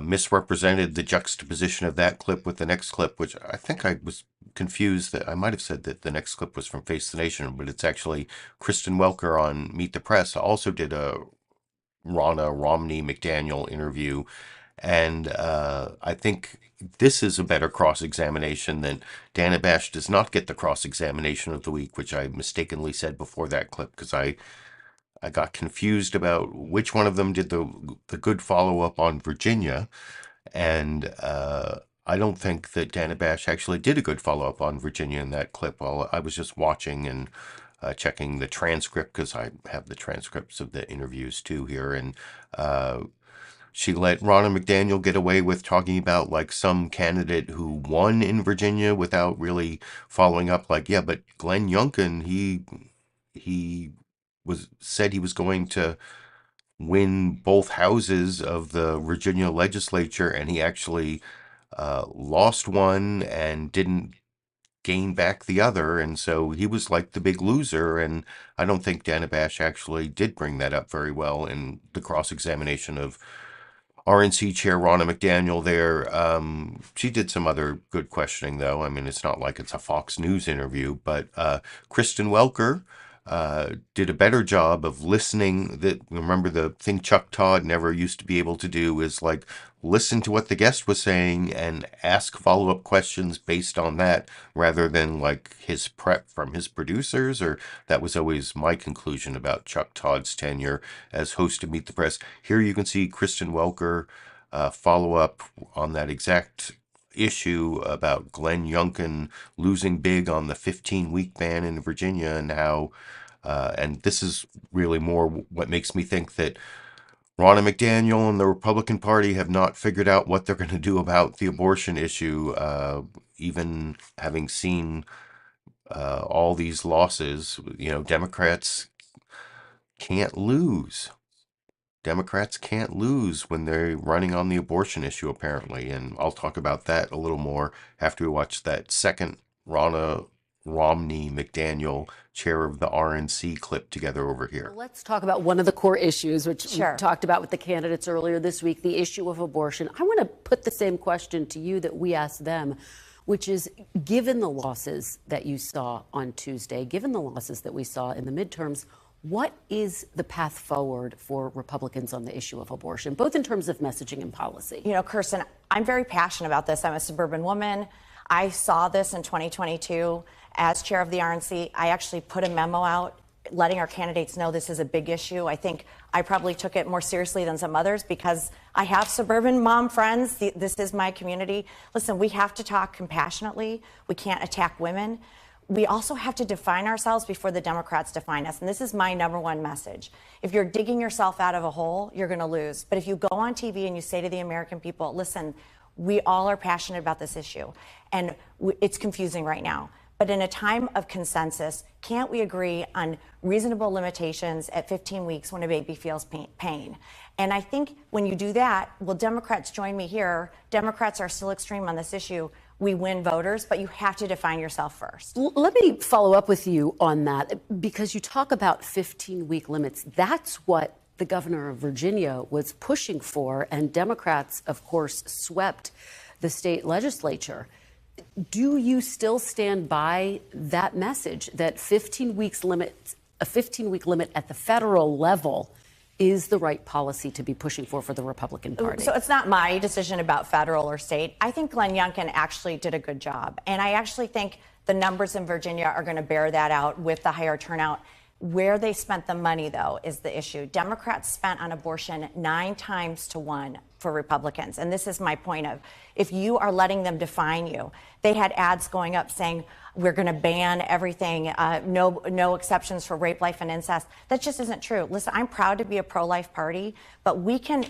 misrepresented the juxtaposition of that clip with the next clip, which I think I was confused that I might have said that the next clip was from Face the Nation, but it's actually Kristen Welker on Meet the Press also did a Ronna Romney McDaniel interview. And I think this is a better cross-examination than Dana Bash does not get the cross-examination of the week, which I mistakenly said before that clip because I got confused about which one of them did the good follow-up on Virginia. And I don't think that Dana Bash actually did a good follow-up on Virginia in that clip. While I was just watching and checking the transcript because I have the transcripts of the interviews too here. And she let Ronna McDaniel get away with talking about like some candidate who won in Virginia without really following up. Like, yeah, but Glenn Youngkin, he said he was going to win both houses of the Virginia legislature, and he actually lost one and didn't gain back the other. And so he was like the big loser. And I don't think Dana Bash actually did bring that up very well in the cross-examination of RNC Chair Ronna McDaniel there. She did some other good questioning, though. I mean, it's not like it's a Fox News interview, but Kristen Welker did a better job of listening. That, remember, the thing Chuck Todd never used to be able to do is like listen to what the guest was saying and ask follow-up questions based on that, rather than like his prep from his producers. Or that was always my conclusion about Chuck Todd's tenure as host of Meet the Press. Here you can see Kristen Welker follow up on that exact issue about Glenn Youngkin losing big on the 15-week ban in Virginia, and how and this is really more what makes me think that Ronna McDaniel and the Republican Party have not figured out what they're going to do about the abortion issue, even having seen all these losses. Democrats can't lose. Democrats can't lose when they're running on the abortion issue, apparently. And I'll talk about that a little more after we watch that second Ronna Romney McDaniel chair of the RNC clip together over here. Let's talk about one of the core issues, which Sure. we talked about with the candidates earlier this week, the issue of abortion. I want to put the same question to you that we asked them, which is, given the losses that you saw on Tuesday, given the losses that we saw in the midterms, what is the path forward for Republicans on the issue of abortion, both in terms of messaging and policy? You know, Kirsten, I'm very passionate about this. I'm a suburban woman. I saw this in 2022 as chair of the RNC. I actually put a memo out letting our candidates know this is a big issue. I think I probably took it more seriously than some others because I have suburban mom friends. This is my community. Listen, we have to talk compassionately. We can't attack women. We also have to define ourselves before the Democrats define us. And this is my number one message. If you're digging yourself out of a hole, you're going to lose. But if you go on TV and you say to the American people, listen, we all are passionate about this issue, and it's confusing right now. But in a time of consensus, can't we agree on reasonable limitations at 15 weeks when a baby feels pain? And I think when you do that, well, Democrats join me here. Democrats are still extreme on this issue. We win voters, but you have to define yourself first. Let me follow up with you on that, because you talk about 15-week limits. That's what the governor of Virginia was pushing for, and Democrats, of course, swept the state legislature. Do you still stand by that message that a 15-week limit at the federal level is the right policy to be pushing for the Republican Party? So it's not my decision about federal or state. I think Glenn Youngkin actually did a good job. And I actually think the numbers in Virginia are going to bear that out with the higher turnout. Where they spent the money, though, is the issue. Democrats spent on abortion 9 times to 1 for Republicans. And this is my point of, if you are letting them define you, they had ads going up saying, we're going to ban everything, no exceptions for rape, life, and incest. That just isn't true. Listen, I'm proud to be a pro-life party, but we can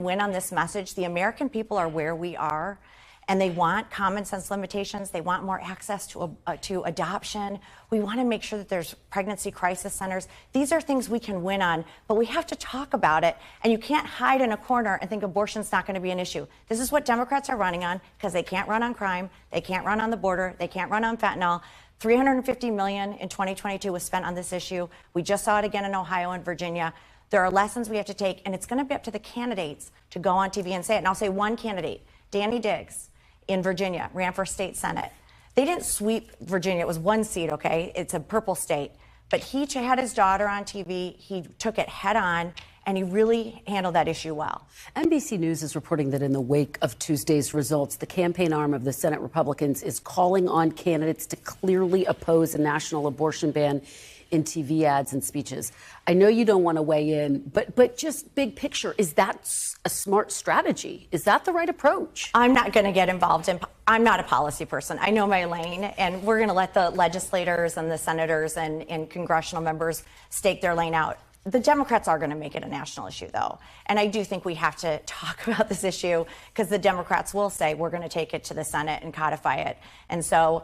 win on this message. The American people are where we are, and they want common sense limitations. They want more access to adoption. We want to make sure that there's pregnancy crisis centers. These are things we can win on, but we have to talk about it. And you can't hide in a corner and think abortion's not going to be an issue. This is what Democrats are running on, because they can't run on crime. They can't run on the border. They can't run on fentanyl. $350 million in 2022 was spent on this issue. We just saw it again in Ohio and Virginia. There are lessons we have to take, and it's going to be up to the candidates to go on TV and say it. And I'll say one candidate, Danny Diggs, in Virginia, ran for state senate. They didn't sweep Virginia. It was 1 seat, okay? It's a purple state. But he had his daughter on TV. He took it head on, and he really handled that issue well. NBC News is reporting that in the wake of Tuesday's results, the campaign arm of the Senate Republicans is calling on candidates to clearly oppose a national abortion ban in TV ads and speeches. I know you don't want to weigh in, but just big picture, is that a smart strategy? Is that the right approach? I'm not going to get involved in, I'm not a policy person. I know my lane, and we're going to let the legislators and the senators and congressional members stake their lane out. The Democrats are going to make it a national issue, though. And I do think we have to talk about this issue, because the Democrats will say we're going to take it to the Senate and codify it. And so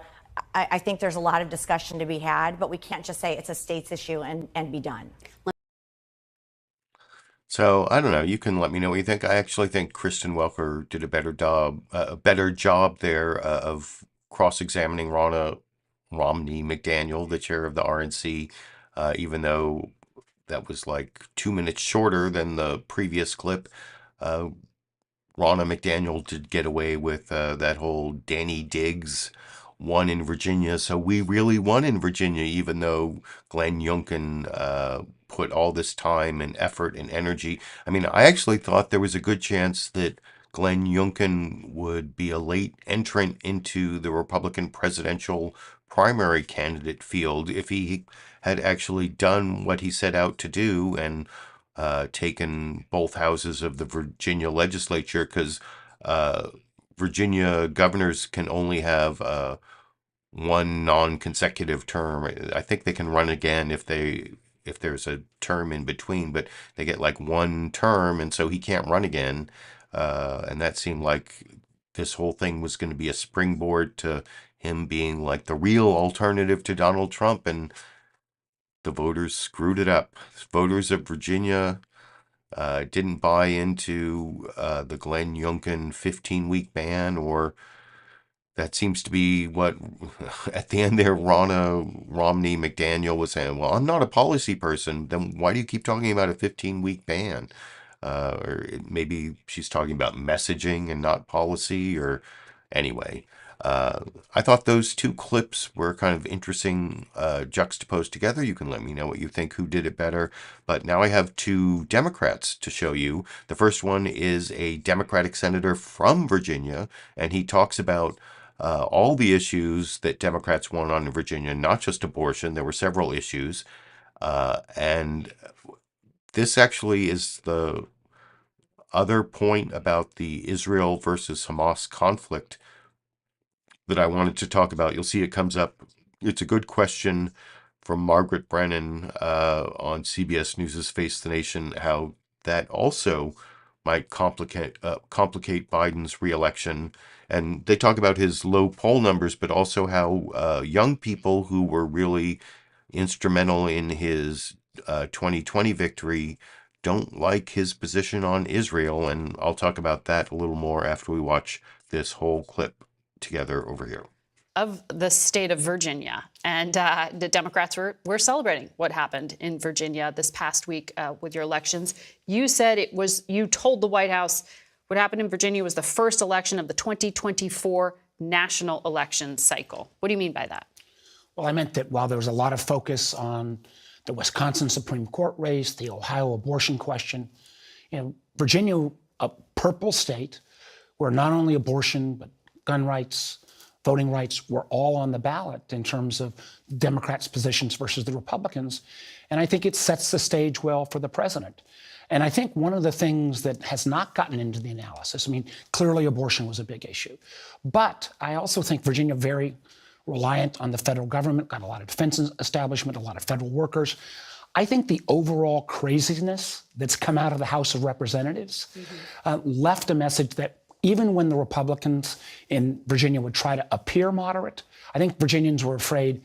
I think there's a lot of discussion to be had, but we can't just say it's a state's issue and be done. So I don't know. You can let me know what you think. I actually think Kristen Welker did a better job there of cross-examining Ronna Romney McDaniel, the chair of the RNC, even though that was like 2 minutes shorter than the previous clip. Ronna McDaniel did get away with that whole Danny Diggs won in Virginia, so we really won in Virginia, even though Glenn Youngkin put all this time and effort and energy. I mean, I actually thought there was a good chance that Glenn Youngkin would be a late entrant into the Republican presidential primary candidate field if he had actually done what he set out to do and taken both houses of the Virginia legislature, because Virginia governors can only have one non-consecutive term. I think they can run again if there's a term in between, but they get like one term, and so he can't run again. And that seemed like this whole thing was going to be a springboard to him being like the real alternative to Donald Trump, and the voters screwed it up. Voters of Virginia didn't buy into the Glenn Youngkin 15-week ban, or that seems to be what, at the end there, Romney McDaniel was saying, well, I'm not a policy person. Then why do you keep talking about a 15-week ban? Maybe she's talking about messaging and not policy, or anyway. I thought those two clips were kind of interesting, juxtaposed together. You can let me know what you think, who did it better. But now I have two Democrats to show you. The first one is a Democratic senator from Virginia, and he talks about all the issues that Democrats won on in Virginia, not just abortion. There were several issues. And this actually is the other point about the Israel versus Hamas conflict that I wanted to talk about. You'll see it comes up. It's a good question from Margaret Brennan on CBS News' Face the Nation, how that also might complicate Biden's reelection. And they talk about his low poll numbers, but also how young people who were really instrumental in his 2020 victory don't like his position on Israel. And I'll talk about that a little more after we watch this whole clip together over here. Of the state of Virginia. And the Democrats were celebrating what happened in Virginia this past week with your elections. You said you told the White House what happened in Virginia was the first election of the 2024 national election cycle. What do you mean by that? Well, I meant that while there was a lot of focus on the Wisconsin Supreme Court race, the Ohio abortion question, Virginia, a purple state where not only abortion, but gun rights, voting rights were all on the ballot in terms of Democrats' positions versus the Republicans. And I think it sets the stage well for the president. And I think one of the things that has not gotten into the analysis, clearly abortion was a big issue. But I also think Virginia very reliant on the federal government, got a lot of defense establishment, a lot of federal workers. I think the overall craziness that's come out of the House of Representatives left a message that even when the Republicans in Virginia would try to appear moderate, I think Virginians were afraid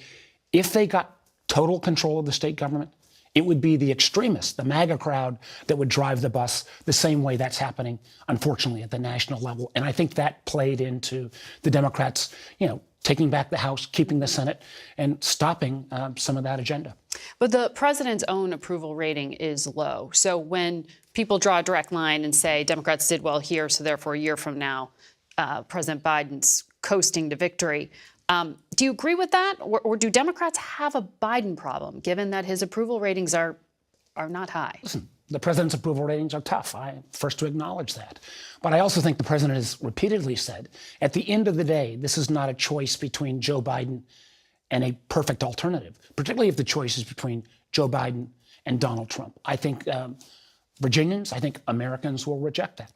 if they got total control of the state government, it would be the extremists, the MAGA crowd, that would drive the bus the same way that's happening, unfortunately, at the national level. And I think that played into the Democrats, taking back the House, keeping the Senate, and stopping some of that agenda. But the president's own approval rating is low. So when people draw a direct line and say Democrats did well here, so therefore a year from now, President Biden's coasting to victory, do you agree with that? Or do Democrats have a Biden problem, given that his approval ratings are not high? Listen, the president's approval ratings are tough. I'm first to acknowledge that. But I also think the president has repeatedly said, at the end of the day, this is not a choice between Joe Biden and a perfect alternative, particularly if the choice is between Joe Biden and Donald Trump. I think Virginians, I think Americans will reject that.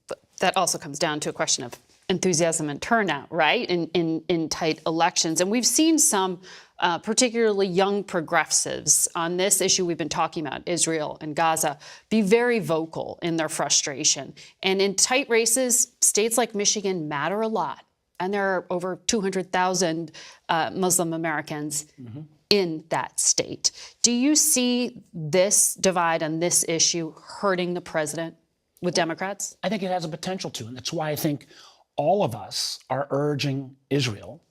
But that also comes down to a question of enthusiasm and turnout, right, in tight elections. And we've seen some particularly young progressives on this issue we've been talking about, Israel and Gaza, be very vocal in their frustration. And in tight races, states like Michigan matter a lot. And there are over 200,000 Muslim Americans in that state. Do you see this divide on this issue hurting the president with Democrats? I think it has a potential to, and that's why I think all of us are urging Israel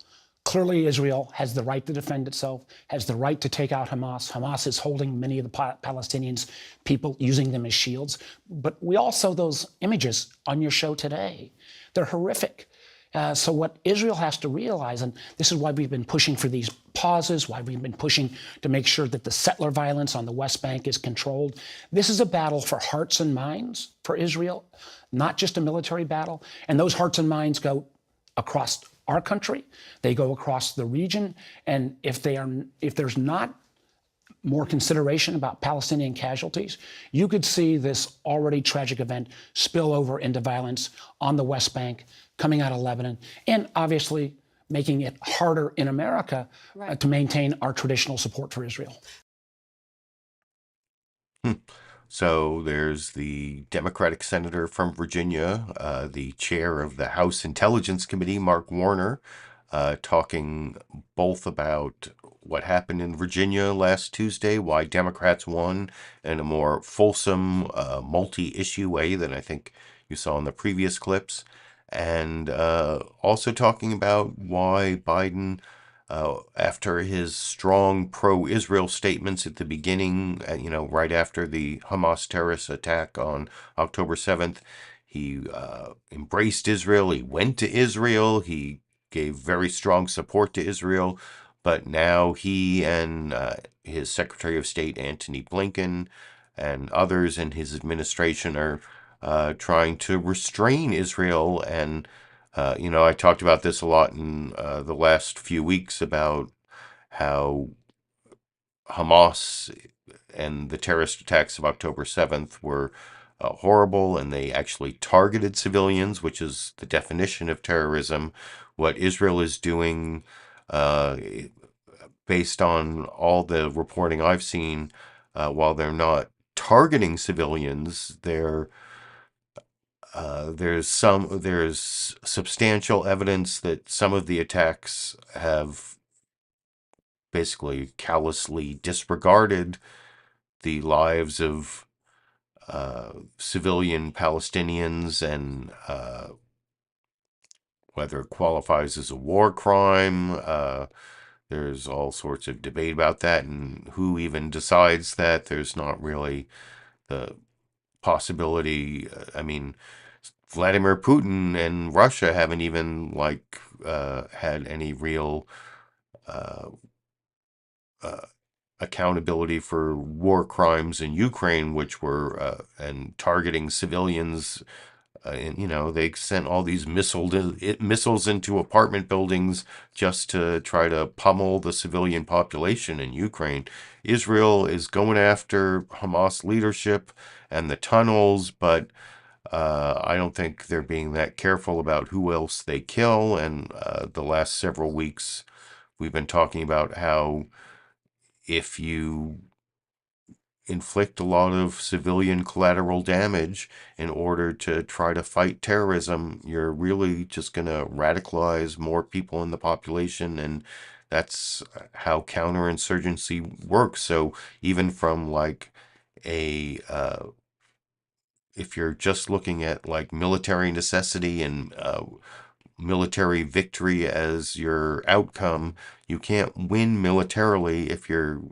Clearly, Israel has the right to defend itself, has the right to take out Hamas. Hamas is holding many of the Palestinians, people using them as shields. But we also, those images on your show today, they're horrific. So what Israel has to realize, and this is why we've been pushing for these pauses, why we've been pushing to make sure that the settler violence on the West Bank is controlled. This is a battle for hearts and minds for Israel, not just a military battle. And those hearts and minds go across our country, they go across the region. And if there's not more consideration about Palestinian casualties, you could see this already tragic event spill over into violence on the West Bank, coming out of Lebanon, and obviously making it harder in America to maintain our traditional support for Israel. So there's the Democratic senator from Virginia, the chair of the House Intelligence Committee, Mark Warner, talking both about what happened in Virginia last Tuesday, why Democrats won in a more fulsome, multi-issue way than I think you saw in the previous clips, and also talking about why Biden, after his strong pro-Israel statements at the beginning, right after the Hamas terrorist attack on October 7th, he embraced Israel. He went to Israel. He gave very strong support to Israel. But now he and his Secretary of State, Antony Blinken, and others in his administration are trying to restrain Israel. And I talked about this a lot in the last few weeks about how Hamas and the terrorist attacks of October 7th were horrible, and they actually targeted civilians, which is the definition of terrorism. What Israel is doing, based on all the reporting I've seen, while they're not targeting civilians, there's substantial evidence that some of the attacks have basically callously disregarded the lives of civilian Palestinians, and whether it qualifies as a war crime. There's all sorts of debate about that, and who even decides that. There's not really the possibility. I mean, Vladimir Putin and Russia haven't even had any real accountability for war crimes in Ukraine, which were and targeting civilians. And they sent all these missiles into apartment buildings just to try to pummel the civilian population in Ukraine. Israel is going after Hamas leadership and the tunnels, but I don't think they're being that careful about who else they kill. And the last several weeks, we've been talking about how if you inflict a lot of civilian collateral damage in order to try to fight terrorism, you're really just going to radicalize more people in the population, and that's how counterinsurgency works. So even from if you're just looking at military necessity and military victory as your outcome, you can't win militarily if you're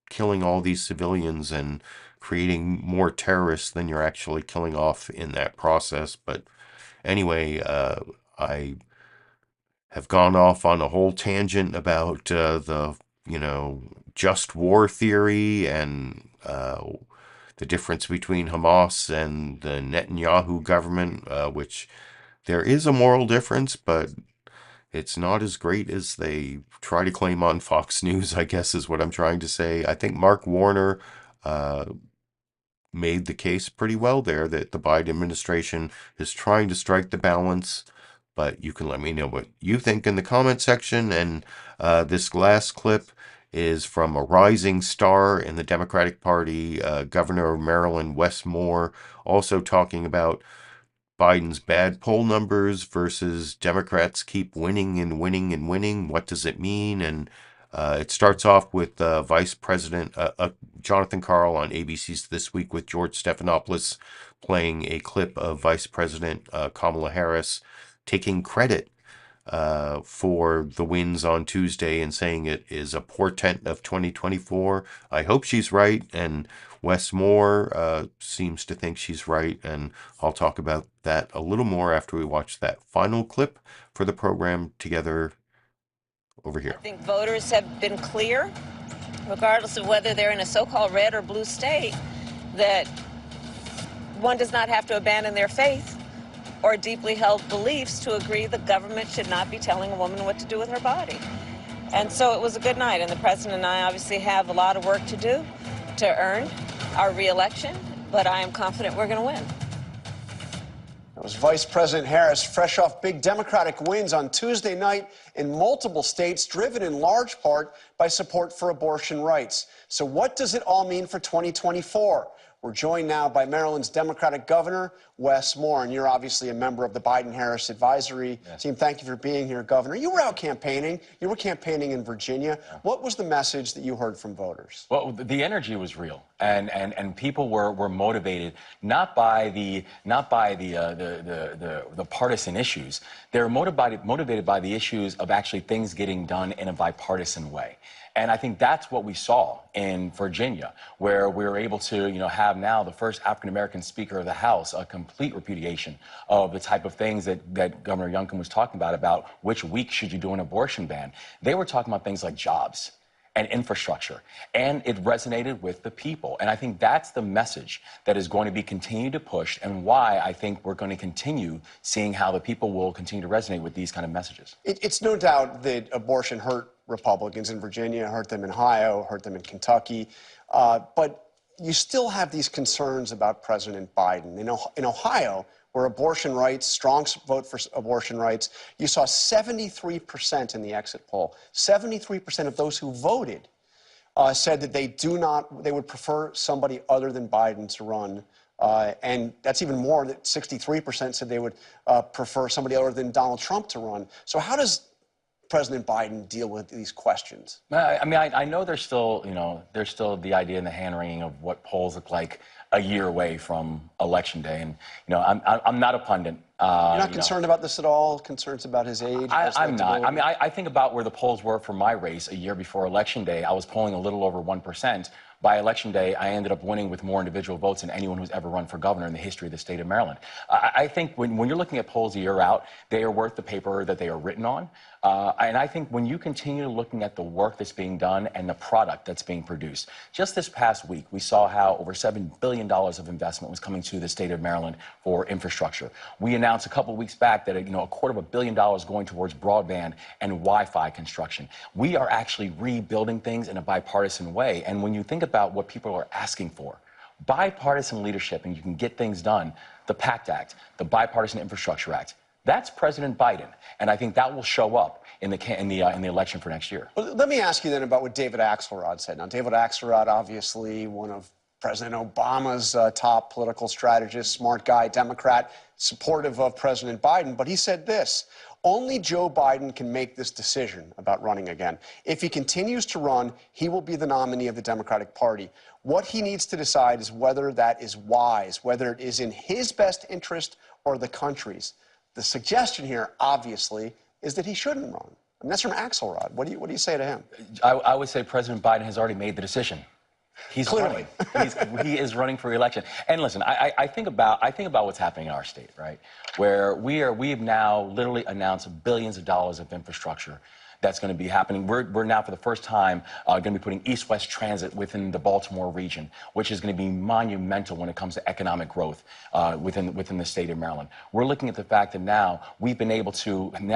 killing all these civilians and creating more terrorists than you're actually killing off in that process. But anyway, I have gone off on a whole tangent about the just war theory and the difference between Hamas and the Netanyahu government, which there is a moral difference, but it's not as great as they try to claim on Fox News, I guess is what I'm trying to say. I think Mark Warner made the case pretty well there that the Biden administration is trying to strike the balance, but you can let me know what you think in the comment section. And this last clip is from a rising star in the Democratic Party, Governor of Maryland, Wes Moore, also talking about Biden's bad poll numbers versus Democrats keep winning and winning and winning. What does it mean? And it starts off with Vice President Jon Karl on ABC's This Week with George Stephanopoulos playing a clip of Vice President Kamala Harris taking credit for the wins on Tuesday and saying it is a portent of 2024. I hope she's right, and Wes Moore seems to think she's right, and I'll talk about that a little more after we watch that final clip for the program together over here. I think voters have been clear, regardless of whether they're in a so-called red or blue state, that one does not have to abandon their faith or deeply held beliefs to agree the government should not be telling a woman what to do with her body. And so it was a good night, and the president and I obviously have a lot of work to do to earn our re-election, but I am confident we're going to win. That was Vice President Harris, fresh off big Democratic wins on Tuesday night in multiple states, driven in large part by support for abortion rights. So what does it all mean for 2024? We're joined now by Maryland's Democratic Governor, Wes Moore, and you're obviously a member of the Biden-Harris advisory team. Thank you for being here, Governor. You were out campaigning. You were campaigning in Virginia. What was the message that you heard from voters? Well, the energy was real, and people were motivated not by the partisan issues. They were motivated by the issues of actually things getting done in a bipartisan way. And I think that's what we saw in Virginia, where we were able to, have now the first African-American Speaker of the House, a complete repudiation of the type of things that Governor Youngkin was talking about which week should you do an abortion ban. They were talking about things like jobs and infrastructure, and it resonated with the people. And I think that's the message that is going to be continued to push, and why I think we're going to continue seeing how the people will continue to resonate with these kind of messages. It's no doubt that abortion hurt Republicans in Virginia, hurt them in Ohio, hurt them in Kentucky. But you still have these concerns about President Biden. In Ohio, where abortion rights, strong vote for abortion rights, you saw 73% in the exit poll. 73% of those who voted said that they would prefer somebody other than Biden to run. And that's even more, that 63% said they would prefer somebody other than Donald Trump to run. So how does President Biden deal with these questions? I mean, I know there's still the idea in the hand-wringing of what polls look like a year away from Election Day. And, I'm not a pundit. You're not concerned about this at all? Concerns about his age? I'm not. I mean, I think about where the polls were for my race a year before Election Day. I was polling a little over 1%. By Election Day, I ended up winning with more individual votes than anyone who's ever run for governor in the history of the state of Maryland. I think when you're looking at polls a year out, they are worth the paper that they are written on. And I think when you continue looking at the work that's being done and the product that's being produced, just this past week, we saw how over $7 billion of investment was coming to the state of Maryland for infrastructure. We announced a couple of weeks back that $250 million going towards broadband and Wi-Fi construction. We are actually rebuilding things in a bipartisan way. And when you think about what people are asking for, bipartisan leadership, and you can get things done, the PACT Act, the Bipartisan Infrastructure Act, that's President Biden, and I think that will show up in the election for next year. Well, let me ask you then about what David Axelrod said. Now, David Axelrod, obviously one of President Obama's top political strategists, smart guy, Democrat, supportive of President Biden, but he said this: only Joe Biden can make this decision about running again. If he continues to run, he will be the nominee of the Democratic Party. What he needs to decide is whether that is wise, whether it is in his best interest or the country's. The suggestion here, obviously, is that he shouldn't run. And that's from Axelrod. What do you say to him? I would say President Biden has already made the decision. He's Clearly. running. He is running for re-election. And listen, I think about what's happening in our state, right? Where we've now literally announced billions of dollars of infrastructure that's going to be happening. We're now, for the first time, going to be putting east-west transit within the Baltimore region, which is going to be monumental when it comes to economic growth within the state of Maryland. We're looking at the fact that now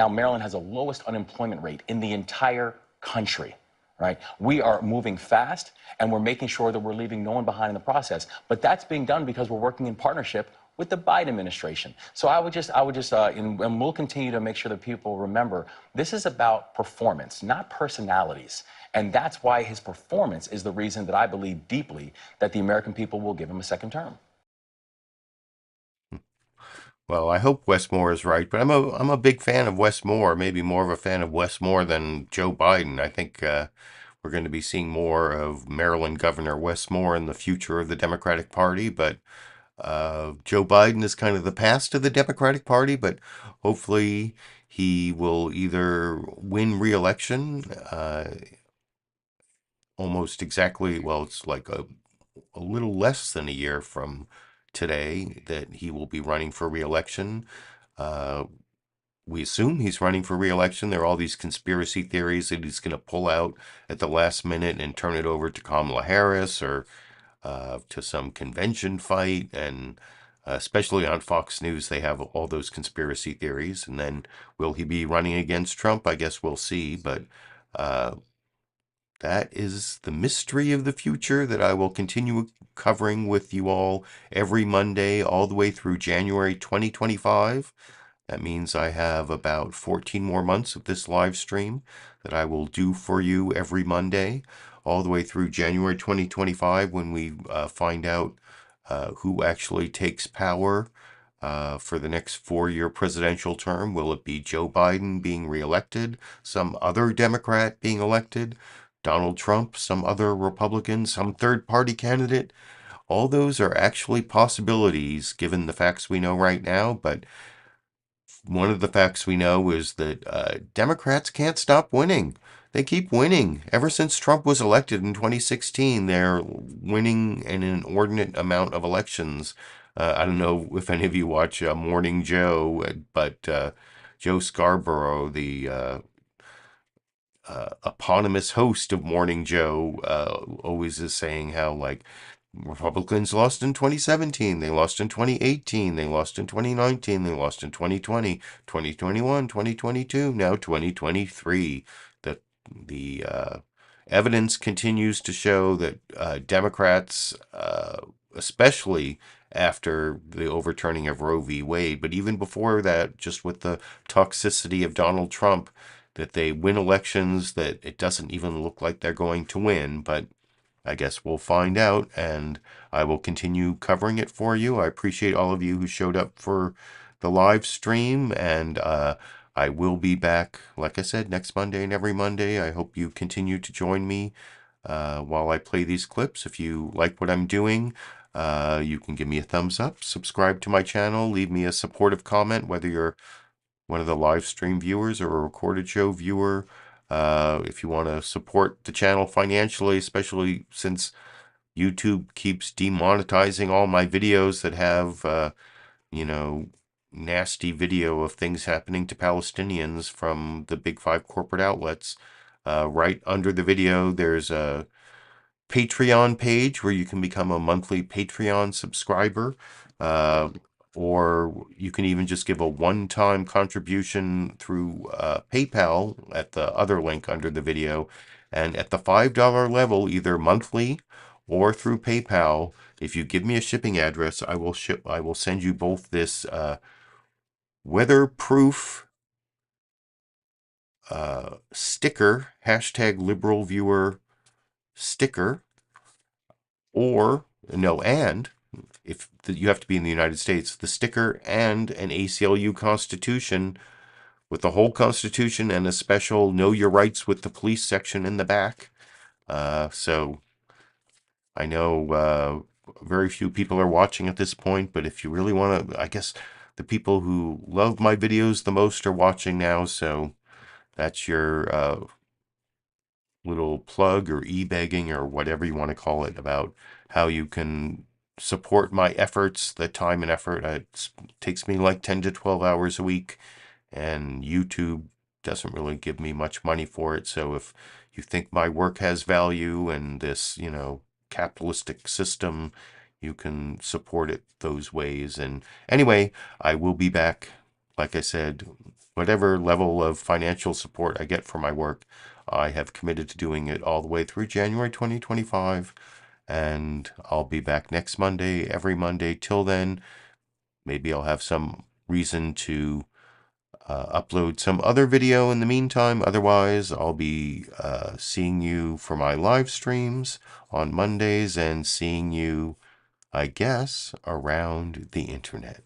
Maryland has the lowest unemployment rate in the entire country. Right? We are moving fast, and we're making sure that we're leaving no one behind in the process. But that's being done because we're working in partnership with the Biden administration. So and we'll continue to make sure that people remember this is about performance, not personalities. And that's why his performance is the reason that I believe deeply that the American people will give him a second term. Well, I hope Wes Moore is right, but I'm a big fan of Wes Moore, maybe more of a fan of Wes Moore than Joe Biden. I think we're going to be seeing more of Maryland Governor Wes Moore in the future of the Democratic Party, but Joe Biden is kind of the past of the Democratic Party, but hopefully he will either win re-election almost exactly, well, it's like a little less than a year from today that he will be running for re-election. We assume he's running for re-election. There are all these conspiracy theories that he's going to pull out at the last minute and turn it over to Kamala Harris or to some convention fight. And especially on Fox News, they have all those conspiracy theories. And then will he be running against Trump? I guess we'll see. But that is the mystery of the future that I will continue covering with you all every Monday all the way through January 2025. That means I have about 14 more months of this live stream that I will do for you every Monday, all the way through January 2025 when we find out who actually takes power for the next 4-year presidential term. Will it be Joe Biden being reelected, some other Democrat being elected, Donald Trump, some other Republican, some third-party candidate? All those are actually possibilities given the facts we know right now, but one of the facts we know is that Democrats can't stop winning. They keep winning. Ever since Trump was elected in 2016, they're winning an inordinate amount of elections. I don't know if any of you watch Morning Joe, but Joe Scarborough, the eponymous host of Morning Joe, always is saying how, like, Republicans lost in 2017, they lost in 2018, they lost in 2019, they lost in 2020, 2021, 2022, now 2023. That the evidence continues to show that Democrats, especially after the overturning of Roe v. Wade, but even before that, just with the toxicity of Donald Trump, that they win elections that it doesn't even look like they're going to win, but I guess we'll find out, and I will continue covering it for you. I appreciate all of you who showed up for the live stream, and I will be back, like I said, next Monday and every Monday. I hope you continue to join me while I play these clips. If you like what I'm doing, you can give me a thumbs up, subscribe to my channel, leave me a supportive comment, whether you're one of the live stream viewers or a recorded show viewer. If you want to support the channel financially, especially since YouTube keeps demonetizing all my videos that have, nasty video of things happening to Palestinians from the big 5 corporate outlets. Right under the video, there's a Patreon page where you can become a monthly Patreon subscriber. Or you can even just give a one-time contribution through PayPal at the other link under the video. And at the $5 level, either monthly or through PayPal, if you give me a shipping address, I will send you both this weatherproof sticker, #LiberalViewer sticker, or and if you have to be in the United States, the sticker and an ACLU Constitution with the whole Constitution and a special Know Your Rights with the Police section in the back. So I know very few people are watching at this point, but if you really want to, I guess the people who love my videos the most are watching now, so that's your little plug or e-begging or whatever you want to call it about how you can support my efforts, the time and effort. It takes me like 10 to 12 hours a week, and YouTube doesn't really give me much money for it. So if you think my work has value and this, capitalistic system, you can support it those ways. And anyway, I will be back, like I said, whatever level of financial support I get for my work, I have committed to doing it all the way through January 2025, and I'll be back next Monday, every Monday. Till then, maybe I'll have some reason to upload some other video in the meantime. Otherwise, I'll be seeing you for my live streams on Mondays and seeing you, I guess, around the internet.